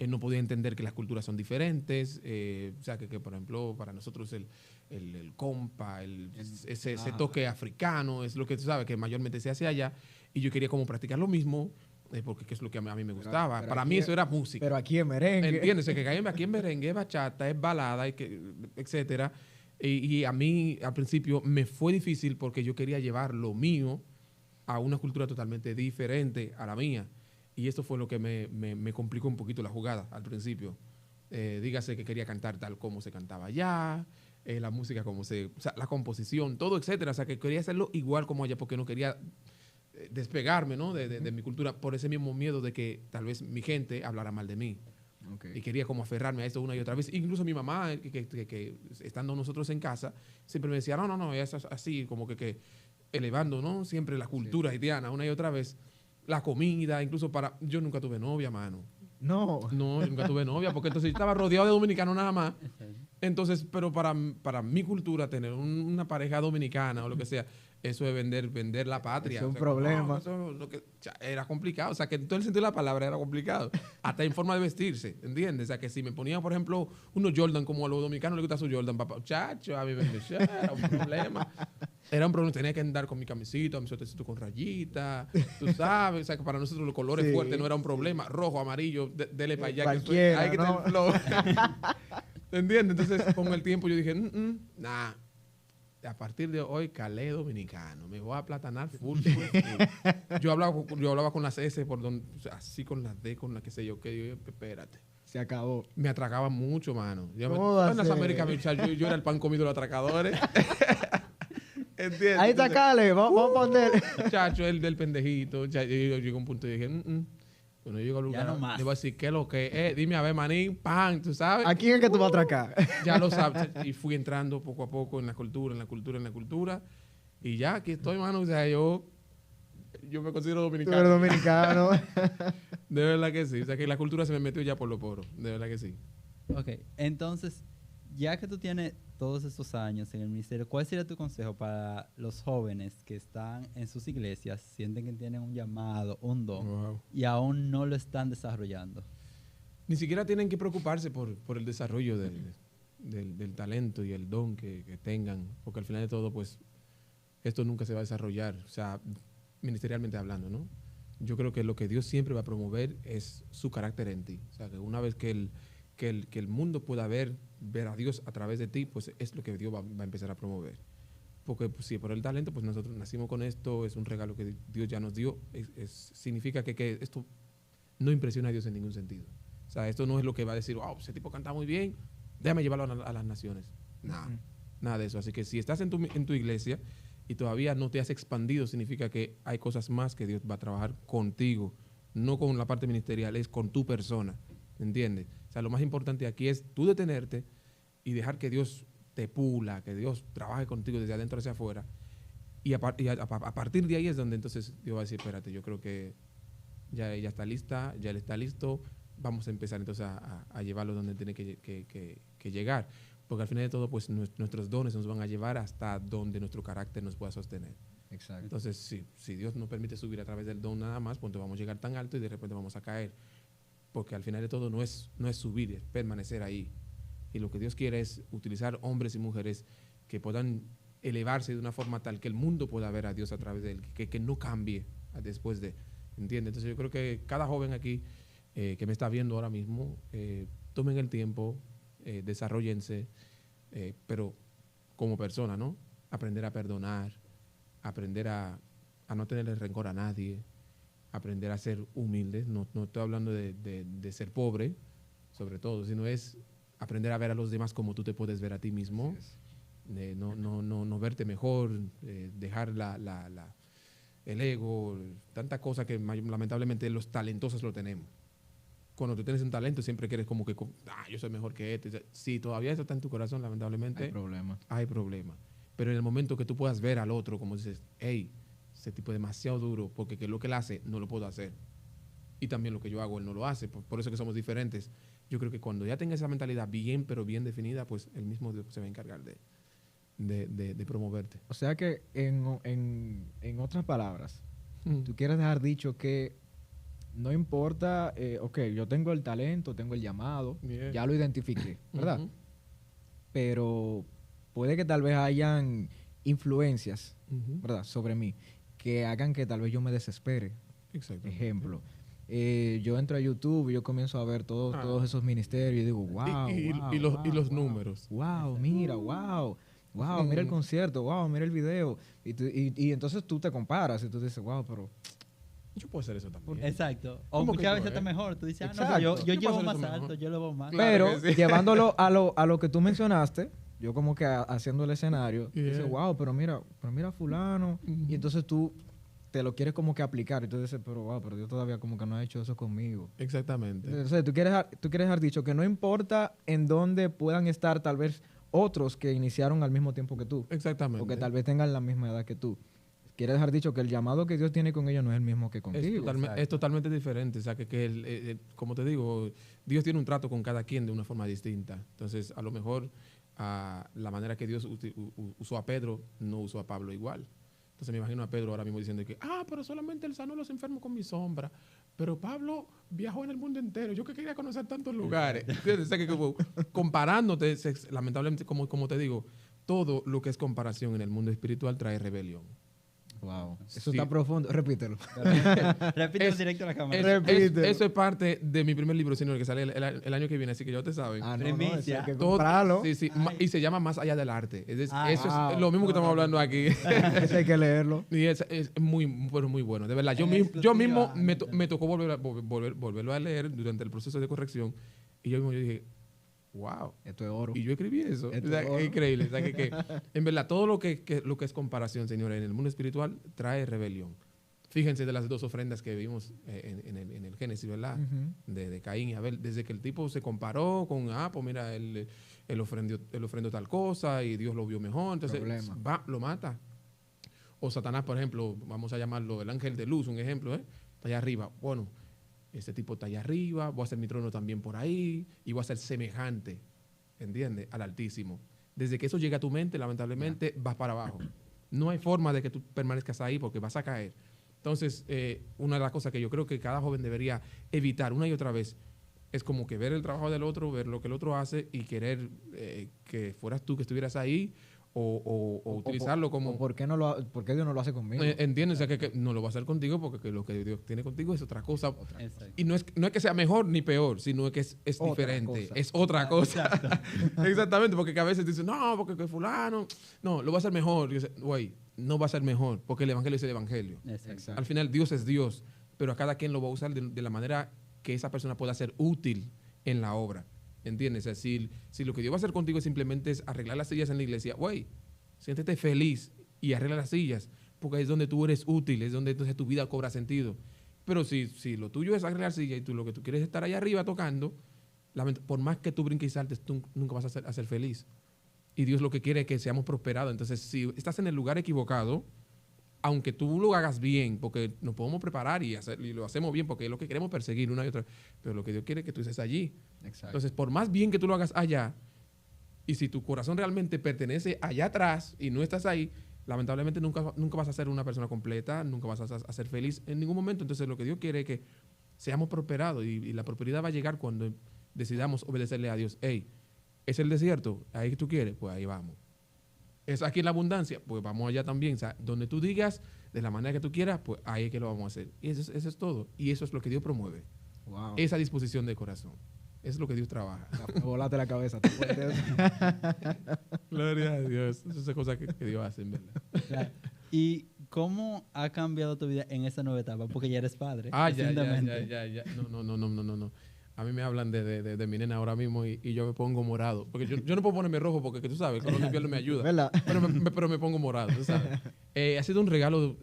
No podía entender que las culturas son diferentes. O sea, que por ejemplo, para nosotros el compa, ese toque africano es lo que tú sabes que mayormente se hace allá. Y yo quería como practicar lo mismo. Porque es lo que a mí me gustaba. Pero para mí eso era música. Pero aquí en merengue. ¿Entiendes? Que aquí en merengue es bachata, es balada, etcétera. Y a mí al principio me fue difícil porque yo quería llevar lo mío a una cultura totalmente diferente a la mía. Y esto fue lo que me complicó un poquito la jugada al principio. Dígase que quería cantar tal como se cantaba allá, la música o sea, la composición, todo, etcétera. O sea, que quería hacerlo igual como allá porque no quería despegarme, ¿no? de mi cultura por ese mismo miedo de que tal vez mi gente hablara mal de mí. Okay. Y quería como aferrarme a esto una y otra vez. Incluso mi mamá, que estando nosotros en casa, siempre me decía, no, es así, como que elevando, ¿no? Siempre la cultura haitiana una y otra vez. La comida, incluso yo nunca tuve novia, mano. No, yo nunca tuve novia, porque entonces yo estaba rodeado de dominicanos nada más. Entonces, pero para mi cultura, tener una pareja dominicana o lo que sea, eso es vender la patria. Es un problema. Era complicado. O sea, que en todo el sentido de la palabra era complicado. Hasta en forma de vestirse, ¿entiendes? O sea, que si me ponían, por ejemplo, unos Jordan, como a los dominicanos les gusta su Jordan, papá, chacho, a mí me decía, era un problema. Era un problema. Tenía que andar con mi camisita, mi suétercito con rayitas, tú sabes. O sea, que para nosotros los colores fuertes no era un problema. Rojo, amarillo, dele para allá. Cualquiera, hay que tener flow. ¿Entiendes? Entonces, con el tiempo yo dije, nah. A partir de hoy, calé dominicano. Me voy a aplatanar full. Yo hablaba con las S, por donde, o sea, así con las D, con las que sé yo. Que yo, espérate. Se acabó. Me atracaba mucho, mano. En las Américas, yo era el pan comido de los atracadores. ¿Entiendes? Ahí está Cale, vamos a poner. Chacho, el del pendejito. Yo llegué a un punto y dije, Cuando yo llego al lugar, no más. le voy a decir, ¿qué es lo que es? Dime, a ver, manín, pan, ¿tú sabes? ¿A quién es que tú vas a atracar? Ya lo sabes. Y fui entrando poco a poco en la cultura. Y ya aquí estoy, mano. O sea, yo me considero dominicano. Tú eres dominicano. De verdad que sí. O sea, que la cultura se me metió ya por los poros. De verdad que sí. Ok, entonces, ya que tú tienes todos estos años en el ministerio, ¿cuál sería tu consejo para los jóvenes que están en sus iglesias, sienten que tienen un llamado, un don, y aún no lo están desarrollando? Ni siquiera tienen que preocuparse por el desarrollo del talento y el don que tengan, porque al final de todo, pues, esto nunca se va a desarrollar, o sea, ministerialmente hablando, ¿no? Yo creo que lo que Dios siempre va a promover es su carácter en ti. O sea, que una vez que el mundo pueda ver a Dios a través de ti, pues es lo que Dios va a empezar a promover. Porque pues, si por el talento, pues nosotros nacimos con esto, es un regalo que Dios ya nos dio, significa que esto no impresiona a Dios en ningún sentido. O sea, esto no es lo que va a decir, wow, ese tipo canta muy bien, déjame llevarlo a las naciones. Nada de eso. Así que si estás en tu iglesia y todavía no te has expandido, significa que hay cosas más que Dios va a trabajar contigo, no con la parte ministerial, es con tu persona. ¿Entiendes? O sea, lo más importante aquí es tú detenerte y dejar que Dios te pula, que Dios trabaje contigo desde adentro hacia afuera. Y a partir de ahí es donde entonces Dios va a decir, espérate, yo creo que ya ella está lista, ya él está listo, vamos a empezar entonces a llevarlo donde tiene que llegar. Porque al final de todo, pues nuestros dones nos van a llevar hasta donde nuestro carácter nos pueda sostener. Exacto. Entonces, si Dios nos permite subir a través del don nada más, pues entonces vamos a llegar tan alto y de repente vamos a caer. Porque al final de todo no es subir, es permanecer ahí. Y lo que Dios quiere es utilizar hombres y mujeres que puedan elevarse de una forma tal que el mundo pueda ver a Dios a través de él, que no cambie después de, ¿entiendes? Entonces yo creo que cada joven aquí que me está viendo ahora mismo, tomen el tiempo, desarróllense, pero como persona, ¿no? Aprender a perdonar, aprender a no tenerle rencor a nadie, aprender a ser humildes. No estoy hablando de ser pobre, sobre todo, sino es aprender a ver a los demás como tú te puedes ver a ti mismo. No verte mejor, dejar el ego, tanta cosa que lamentablemente los talentosos lo tenemos. Cuando tú tienes un talento siempre quieres como que, yo soy mejor que este. Si todavía eso está en tu corazón, lamentablemente hay problema. Pero en el momento que tú puedas ver al otro, como dices, hey, ese tipo es demasiado duro, porque que lo que él hace no lo puedo hacer. Y también lo que yo hago, él no lo hace. Por eso que somos diferentes. Yo creo que cuando ya tengas esa mentalidad bien, pero bien definida, pues el mismo Dios se va a encargar de promoverte. O sea que, en otras palabras, tú quieres dejar dicho que no importa, ok, yo tengo el talento, tengo el llamado, ya lo identifiqué, ¿verdad? Pero puede que tal vez hayan influencias, ¿verdad?, sobre mí, que hagan que tal vez yo me desespere. Ejemplo, yo entro a YouTube y yo comienzo a ver todos esos ministerios y digo, wow. Y los números. Wow, mira, wow, mira el concierto, wow, mira el video. Y entonces tú te comparas y tú dices, wow, pero yo puedo hacer eso también. Exacto. O muchas veces está mejor. Tú dices, yo llevo más alto, yo lo veo más. Pero llevándolo a lo que tú mencionaste, yo como que haciendo el escenario, dices, wow, pero mira fulano. Y entonces tú te lo quieres como que aplicar y tú dices, pero Dios todavía como que no ha hecho eso conmigo. Exactamente. Entonces, tú quieres dejar dicho que no importa en dónde puedan estar tal vez otros que iniciaron al mismo tiempo que tú. Exactamente. O que tal vez tengan la misma edad que tú. Quiere dejar dicho que el llamado que Dios tiene con ellos no es el mismo que contigo. Es totalmente diferente. O sea, como te digo, Dios tiene un trato con cada quien de una forma distinta. Entonces, a lo mejor la manera que Dios usó a Pedro no usó a Pablo igual. Entonces me imagino a Pedro ahora mismo diciendo que, pero solamente él sanó a los enfermos con mi sombra. Pero Pablo viajó en el mundo entero. Yo que quería conocer tantos lugares. O sea, que como, comparándote, lamentablemente, como te digo, todo lo que es comparación en el mundo espiritual trae rebelión. Wow. Eso está profundo. Repítelo. Repítelo directo a la cámara. Eso es parte de mi primer libro, señor, que sale el año que viene, así que ya te saben. Primicia. Hay que comprarlo. Sí. Y se llama Más allá del arte. Eso es lo mismo que estamos hablando aquí. Eso hay que leerlo. Y es muy bueno. De verdad, yo mismo me tocó volverlo a leer durante el proceso de corrección. Y yo mismo dije, wow. Esto es oro. Y yo escribí eso. O sea, es increíble. O sea, que en verdad, todo lo que es comparación, señores, en el mundo espiritual trae rebelión. Fíjense de las dos ofrendas que vimos en el Génesis, ¿verdad? De Caín y Abel. Desde que el tipo se comparó con, pues mira, él ofrendió tal cosa y Dios lo vio mejor. Entonces, lo mata. O Satanás, por ejemplo, vamos a llamarlo el ángel de luz, un ejemplo, está allá arriba. Bueno, este tipo está allá arriba, voy a hacer mi trono también por ahí y voy a ser semejante, ¿entiendes? Al Altísimo. Desde que eso llega a tu mente, lamentablemente, vas para abajo. No hay forma de que tú permanezcas ahí porque vas a caer. Entonces, una de las cosas que yo creo que cada joven debería evitar una y otra vez es como que ver el trabajo del otro, ver lo que el otro hace y querer que fueras tú que estuvieras ahí o utilizarlo como... ¿Por qué Dios no lo hace conmigo? ¿Entiendes? O sea, que no lo va a hacer contigo porque lo que Dios tiene contigo es otra cosa. Y no es que sea mejor ni peor, sino que es diferente. Es otra cosa. Exactamente, porque a veces dicen, no, porque que fulano... No, lo va a hacer mejor. Y dice, güey, no va a ser mejor porque el evangelio es el evangelio. Exacto. Al final Dios es Dios, pero a cada quien lo va a usar de la manera que esa persona pueda ser útil en la obra. ¿Entiendes? O sea, si lo que Dios va a hacer contigo simplemente es arreglar las sillas en la iglesia, güey, siéntete feliz y arregla las sillas, porque es donde tú eres útil, es donde entonces tu vida cobra sentido. Pero si lo tuyo es arreglar sillas y lo que tú quieres es estar allá arriba tocando, por más que tú brinques y saltes, tú nunca vas a ser feliz. Y Dios lo que quiere es que seamos prosperados. Entonces, si estás en el lugar equivocado, aunque tú lo hagas bien, porque nos podemos preparar y lo hacemos bien, porque es lo que queremos perseguir una y otra, pero lo que Dios quiere es que tú estés allí. Exacto. Entonces, por más bien que tú lo hagas allá, y si tu corazón realmente pertenece allá atrás y no estás ahí, lamentablemente nunca vas a ser una persona completa, nunca vas a ser feliz en ningún momento. Entonces, lo que Dios quiere es que seamos prosperados y la prosperidad va a llegar cuando decidamos obedecerle a Dios. Hey, ¿es el desierto? ¿Ahí que tú quieres? Pues ahí vamos. ¿Es aquí en la abundancia? Pues vamos allá también. O sea, donde tú digas, de la manera que tú quieras, pues ahí es que lo vamos a hacer. Y eso es todo. Y eso es lo que Dios promueve. Wow. Esa disposición de corazón. Eso es lo que Dios trabaja. Me volaste la cabeza. Gloria a Dios. Eso es cosa que Dios hace, en verdad. Claro. ¿Y cómo ha cambiado tu vida en esa nueva etapa? Porque ya eres padre. Ya. No. A mí me hablan de mi nena ahora mismo y yo me pongo morado. Porque yo no puedo ponerme rojo porque tú sabes, el color de piel no me ayuda. Pero me pongo morado, tú sabes. Ha sido un regalo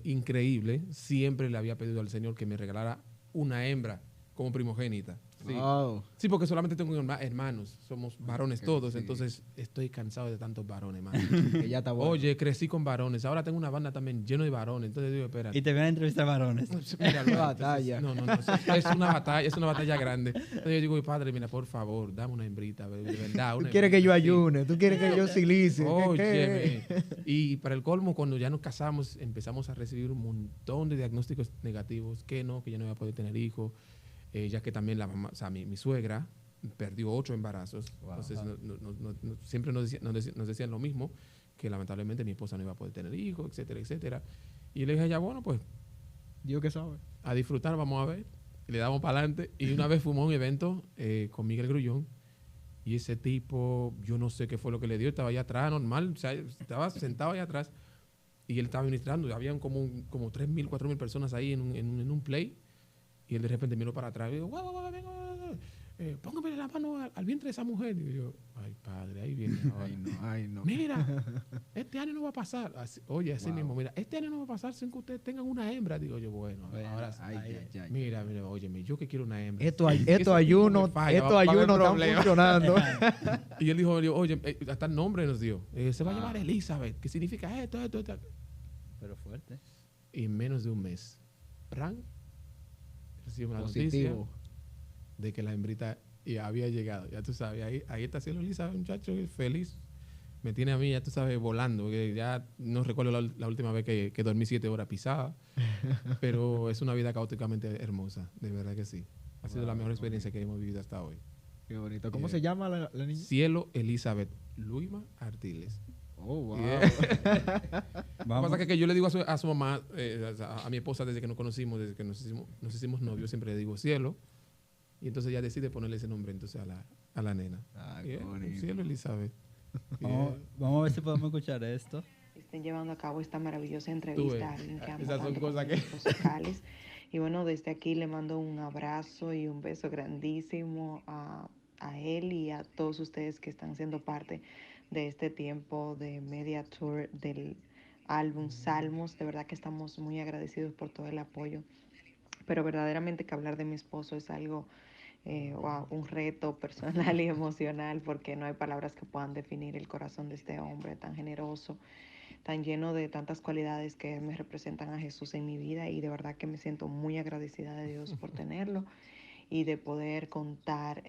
increíble. Siempre le había pedido al Señor que me regalara una hembra como primogénita. Sí. Wow. Sí, porque solamente tengo hermanos. Somos varones todos. Sí. Entonces, estoy cansado de tantos varones, man. Ya está bueno. Oye, crecí con varones. Ahora tengo una banda también lleno de varones. Entonces digo, espera. Y te vienen a entrevistar varones. Mira, batalla. No. Es una batalla grande. Entonces yo digo, padre, mira, por favor, dame una hembrita, de verdad. Tú quieres que yo ayune, tú quieres que yo silice. Oye, y para el colmo, cuando ya nos casamos, empezamos a recibir un montón de diagnósticos negativos. Que ya no voy a poder tener hijos. Ya que también la mamá, o sea, mi suegra perdió 8 embarazos. Wow. Entonces, siempre nos decían lo mismo, que lamentablemente mi esposa no iba a poder tener hijos, etcétera, etcétera. Y le dije, ya, bueno, pues, Dios que sabe. A disfrutar, vamos a ver. Y le damos para adelante. Y una vez fuimos a un evento con Miguel Grullón. Y ese tipo, yo no sé qué fue lo que le dio, estaba allá atrás, normal, o sea, estaba sentado allá atrás. Y él estaba ministrando, habían como 3.000, 4.000 personas ahí en un play. Y él de repente miró para atrás y dijo, póngame la mano al vientre de esa mujer. Y yo, ay, padre, ahí viene ahora. Ay, no. Mira, este año no va a pasar. Así, oye, así mismo, mira, este año no va a pasar sin que ustedes tengan una hembra. Digo yo, bueno, ahora sí. Mira, óyeme, yo que quiero una hembra. Estos ayunos están funcionando. Y él dijo, oye, hasta el nombre nos dio. Se va a llamar Elizabeth, que significa esto. Pero fuerte. Y en menos de un mes, Pran recibe una positivo. noticia de que la hembrita ya había llegado. Ya tú sabes, ahí está Cielo Elizabeth, muchacho, feliz. Me tiene a mí, ya tú sabes, volando. Que ya no recuerdo la última vez que dormí 7 horas pisada. Pero es una vida caóticamente hermosa, de verdad que sí. Ha sido la mejor experiencia que hemos vivido hasta hoy. Qué bonito. ¿Cómo se llama la niña? Cielo Elizabeth Luima Artiles. Oh, wow. Lo que pasa es que yo le digo a su mamá, a mi esposa, desde que nos conocimos, desde que nos hicimos novios, siempre le digo Cielo. Y entonces ella decide ponerle ese nombre entonces a la nena. Qué bonito. Cielo Elizabeth. Vamos a ver si podemos escuchar esto. Estén llevando a cabo esta maravillosa entrevista. Esas son cosas que... musicales. Y bueno, desde aquí le mando un abrazo y un beso grandísimo a él y a todos ustedes que están siendo parte de este tiempo de Media Tour del álbum Salmos. De verdad que estamos muy agradecidos por todo el apoyo. Pero verdaderamente que hablar de mi esposo es algo, wow, un reto personal y emocional, porque no hay palabras que puedan definir el corazón de este hombre tan generoso, tan lleno de tantas cualidades que me representan a Jesús en mi vida, y de verdad que me siento muy agradecida de Dios por tenerlo y de poder contar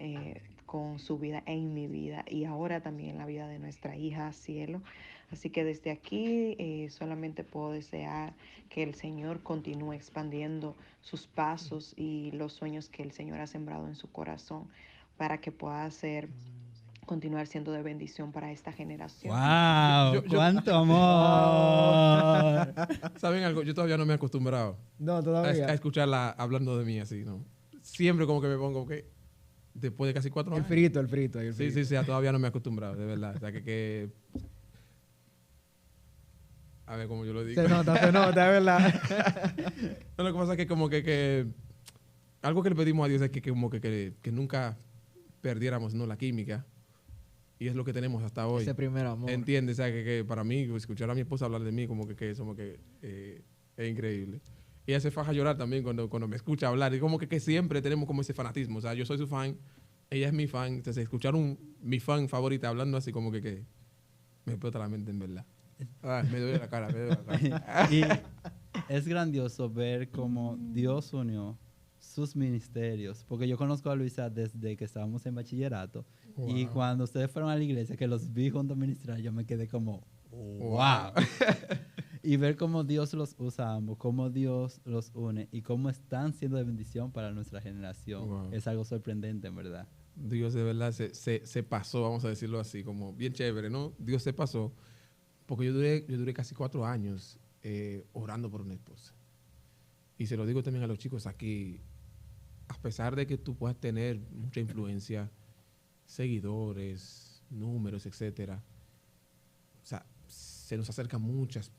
con su vida en mi vida y ahora también en la vida de nuestra hija Cielo. Así que desde aquí solamente puedo desear que el Señor continúe expandiendo sus pasos y los sueños que el Señor ha sembrado en su corazón para que pueda continuar siendo de bendición para esta generación. ¡Wow! ¡Cuánto amor! ¿Saben algo? Yo todavía no me he acostumbrado a escucharla hablando de mí así, ¿no? Siempre como que me pongo que después de casi 4 años. El frito. Sí, todavía no me he acostumbrado, de verdad. O sea, que a ver cómo yo lo digo. Se nota, de verdad. No, lo que pasa es que como que algo que le pedimos a Dios es que nunca perdiéramos, ¿no?, la química. Y es lo que tenemos hasta hoy. Ese primer amor. ¿Entiendes? O sea, que para mí, escuchar a mi esposa hablar de mí como que es increíble. Y ella se faja a llorar también cuando me escucha hablar. Y como que siempre tenemos como ese fanatismo. O sea, yo soy su fan, ella es mi fan. Entonces, escuchar mi fan favorita hablando así como que me explota la mente, en verdad. Me duele la cara. Y es grandioso ver cómo Dios unió sus ministerios. Porque yo conozco a Luisa desde que estábamos en bachillerato. Wow. Y cuando ustedes fueron a la iglesia, que los vi juntos a ministrar, yo me quedé como, wow. Y ver cómo Dios los usa a ambos, cómo Dios los une y cómo están siendo de bendición para nuestra generación. Wow. Es algo sorprendente, en verdad. Dios de verdad se pasó, vamos a decirlo así, como bien chévere, ¿no? Dios se pasó, porque yo duré casi 4 años orando por una esposa. Y se lo digo también a los chicos aquí, a pesar de que tú puedas tener mucha influencia, seguidores, números, etcétera, o sea, se nos acercan muchas,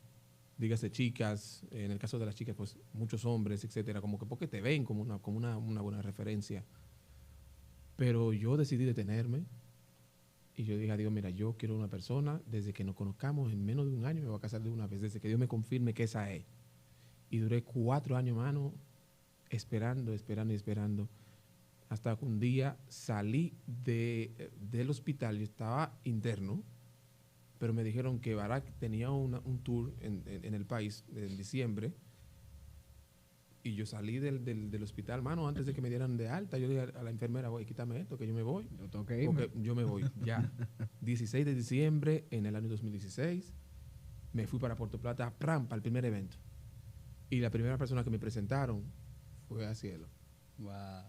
dígase chicas, en el caso de las chicas, pues muchos hombres, etcétera, como que porque te ven como una buena referencia. Pero yo decidí detenerme y yo dije a Dios, mira, yo quiero una persona, desde que nos conozcamos en menos de un año me voy a casar de una vez, desde que Dios me confirme que esa es. Y duré 4 años, mano, esperando, hasta que un día salí del hospital. Yo estaba interno, pero me dijeron que Barak tenía un tour en el país en diciembre, y yo salí del hospital, mano, antes de que me dieran de alta. Yo le dije a la enfermera, voy, quítame esto, que yo me voy. Yo me voy, ya. 16 de diciembre en el año 2016, me fui para Puerto Plata, para el primer evento. Y la primera persona que me presentaron fue a Cielo. Wow.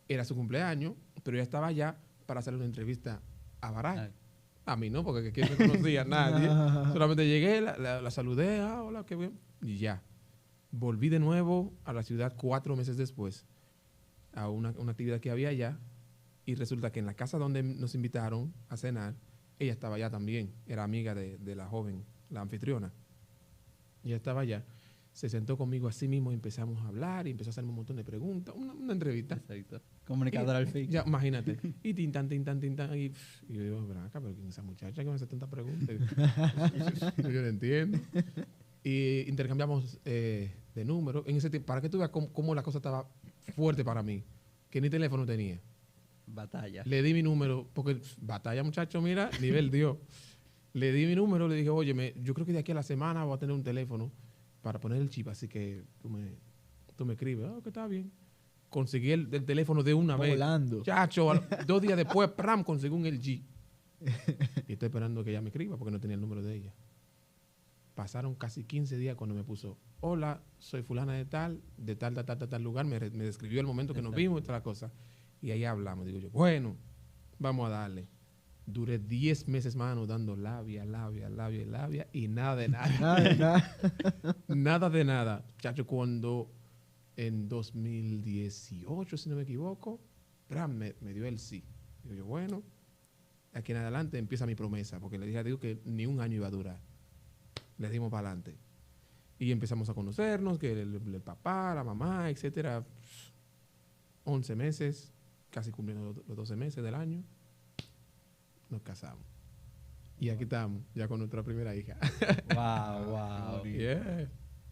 Era su cumpleaños, pero ella estaba allá para hacerle una entrevista a Barak. A mí no, porque aquí no conocía a nadie. Solamente llegué, la saludé, hola, qué bien, y ya. Volví de nuevo a la ciudad 4 meses después a una actividad que había allá, y resulta que en la casa donde nos invitaron a cenar, ella estaba allá también. Era amiga de la joven, la anfitriona. Ella estaba allá. Se sentó conmigo así mismo y empezamos a hablar y empezó a hacerme un montón de preguntas, una entrevista. Exacto. Comunicador al fin. Ya, imagínate. Y tintan. Y yo digo, ven acá, pero ¿quién es esa muchacha que me hace tantas preguntas? Yo no entiendo. Y intercambiamos de números. En ese tiempo, para que tú veas cómo la cosa estaba fuerte para mí, que ni teléfono tenía. Batalla. Le di mi número, porque batalla, muchacho, mira, nivel Dios. Le di mi número, le dije, oye, yo creo que de aquí a la semana voy a tener un teléfono para poner el chip, así que tú me escribes. Que está bien. Conseguí el teléfono de una vez. Chacho, 2 días después, ¡pram!, conseguí un LG. Y estoy esperando que ella me escriba porque no tenía el número de ella. Pasaron casi 15 días cuando me puso, hola, soy fulana de tal lugar. Me describió el momento que nos vimos y toda la cosa. Y ahí hablamos. Digo yo, bueno, vamos a darle. Duré 10 meses, mano, dando labia y nada de nada. Nada de nada. Chacho, cuando en 2018, si no me equivoco, me dio el sí. Digo yo, bueno, aquí en adelante empieza mi promesa, porque le dije a Dios que ni un año iba a durar. Le dimos para adelante. Y empezamos a conocernos, que el papá, la mamá, etcétera. 11 meses, casi cumpliendo los 12 meses del año, nos casamos. Y aquí estamos, ya con nuestra primera hija. Wow. Yeah.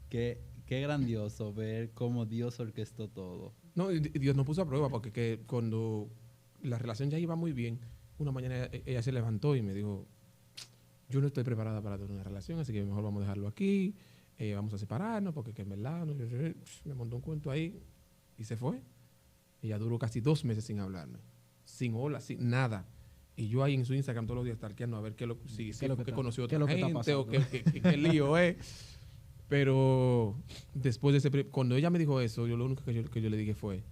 Qué grandioso ver cómo Dios orquestó todo. No, Dios nos puso a prueba, porque cuando la relación ya iba muy bien, una mañana ella se levantó y me dijo, yo no estoy preparada para tener una relación, así que mejor vamos a dejarlo aquí, vamos a separarnos, porque que en verdad me montó un cuento ahí y se fue. Ella duró casi 2 meses sin hablarme, sin hola, sin nada. Y yo ahí en su Instagram todos los días stalkeando a ver si conoció otra gente o qué lío es. Pero después de cuando ella me dijo eso, lo único que yo le dije fue,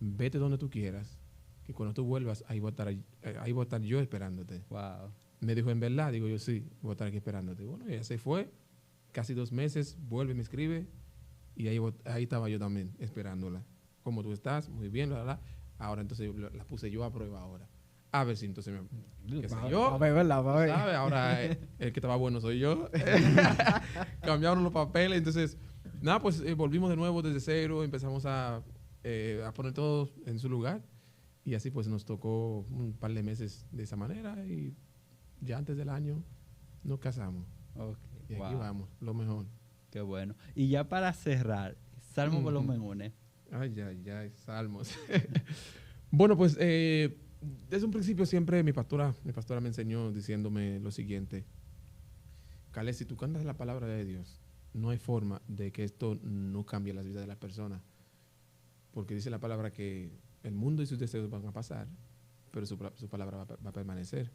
vete donde tú quieras, que cuando tú vuelvas, ahí voy a estar yo esperándote. Wow. Me dijo, ¿en verdad? Digo yo, sí, voy a estar aquí esperándote. Bueno, ella se fue, casi 2 meses, vuelve, me escribe, y ahí estaba yo también, esperándola. ¿Cómo tú estás? Muy bien, Ahora entonces la puse yo a prueba ahora. A ver si entonces qué sé yo. A ver. ¿Sabe? Ahora el que estaba bueno soy yo. Cambiaron los papeles. Entonces, nada, pues volvimos de nuevo desde cero. Empezamos a poner todo en su lugar. Y así pues nos tocó un par de meses de esa manera. Y ya antes del año nos casamos. Okay. Y aquí vamos, lo mejor. Qué bueno. Y ya para cerrar, Salmo volumen 1. Ay, Salmos. Bueno, pues desde un principio siempre mi pastora me enseñó diciéndome lo siguiente: Caleb, si tú cantas la palabra de Dios, no hay forma de que esto no cambie las vidas de las personas, porque dice la palabra que el mundo y sus deseos van a pasar, pero su palabra va a permanecer.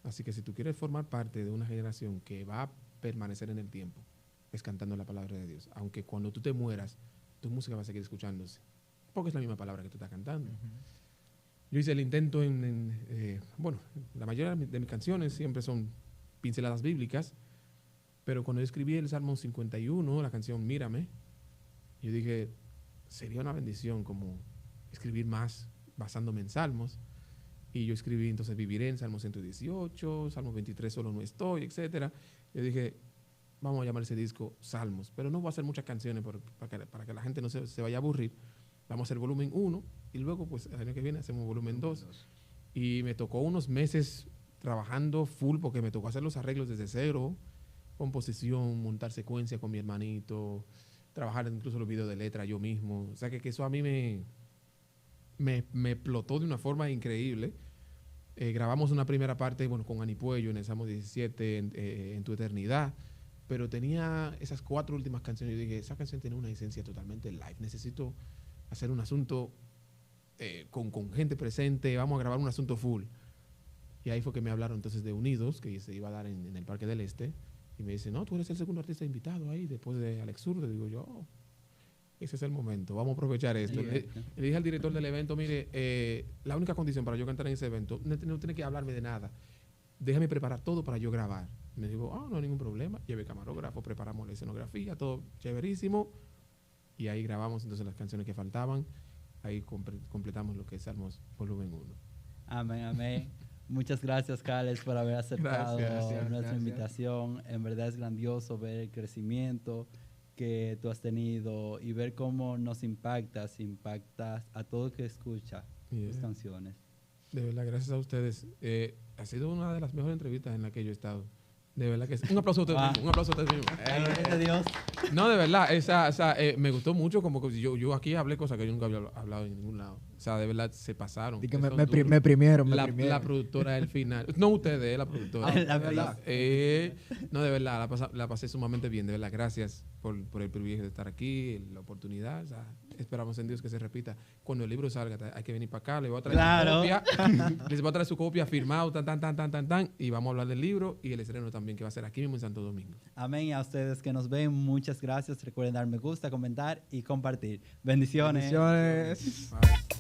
Así que si tú quieres formar parte de una generación que va a permanecer en el tiempo, es cantando la palabra de Dios, aunque cuando tú te mueras tu música va a seguir escuchándose, porque es la misma palabra que tú estás cantando. Yo hice el intento bueno, la mayoría de mis canciones siempre son pinceladas bíblicas, pero cuando yo escribí el Salmo 51, la canción Mírame, yo dije, sería una bendición como escribir más basándome en salmos, y yo escribí entonces Viviré en Salmo 118, Salmo 23, Solo no estoy, etcétera. Yo dije, vamos a llamar ese disco Salmos, pero no voy a hacer muchas canciones para que la gente no se vaya a aburrir. Vamos a hacer volumen 1 y luego pues el año que viene hacemos volumen 2. Y me tocó unos meses trabajando full porque me tocó hacer los arreglos desde cero, composición, montar secuencia con mi hermanito, trabajar incluso los videos de letra yo mismo. O sea que eso a mí me explotó de una forma increíble. Grabamos una primera parte, bueno, con Ani Puello en el Salmo 17, en Tu Eternidad, pero tenía esas 4 últimas canciones y dije, esa canción tiene una esencia totalmente live, necesito hacer un asunto con gente presente, vamos a grabar un asunto full. Y ahí fue que me hablaron entonces de Unidos, que se iba a dar en el Parque del Este, y me dice, no, tú eres el segundo artista invitado ahí, después de Alex Zurdo. Digo yo, ese es el momento, vamos a aprovechar esto. Le dije al director del evento, mire, la única condición para yo cantar en ese evento, no tiene que hablarme de nada, déjame preparar todo para yo grabar. Me dijo, no hay ningún problema, lleve camarógrafo, preparamos la escenografía, todo chéverísimo, y ahí grabamos entonces las canciones que faltaban, ahí completamos lo que es Salmos volumen 1. Amén. Muchas gracias, Caleb, por haber aceptado nuestra invitación. En verdad es grandioso ver el crecimiento que tú has tenido y ver cómo nos impactas a todo el que escucha sus canciones. De verdad, gracias a ustedes. Ha sido una de las mejores entrevistas en las que yo he estado. De verdad que sí. Un aplauso a ustedes mismos. Un aplauso a ustedes mismos. Dios. No, de verdad, me gustó mucho. Como que yo aquí hablé cosas que yo nunca había hablado en ningún lado. O sea, de verdad, se pasaron. Que me primieron. La productora del final. No ustedes, la productora. La verdad. No, de verdad, la pasé sumamente bien. De verdad, gracias por el privilegio de estar aquí, la oportunidad. O sea, esperamos en Dios que se repita. Cuando el libro salga, hay que venir para acá. Le voy a traer su copia. Les voy a traer su copia firmado, tan. Y vamos a hablar del libro y el estreno también, que va a ser aquí mismo en Santo Domingo. Amén. Y a ustedes que nos ven, muchas gracias. Recuerden dar me gusta, comentar y compartir. Bendiciones. Bendiciones. Bye.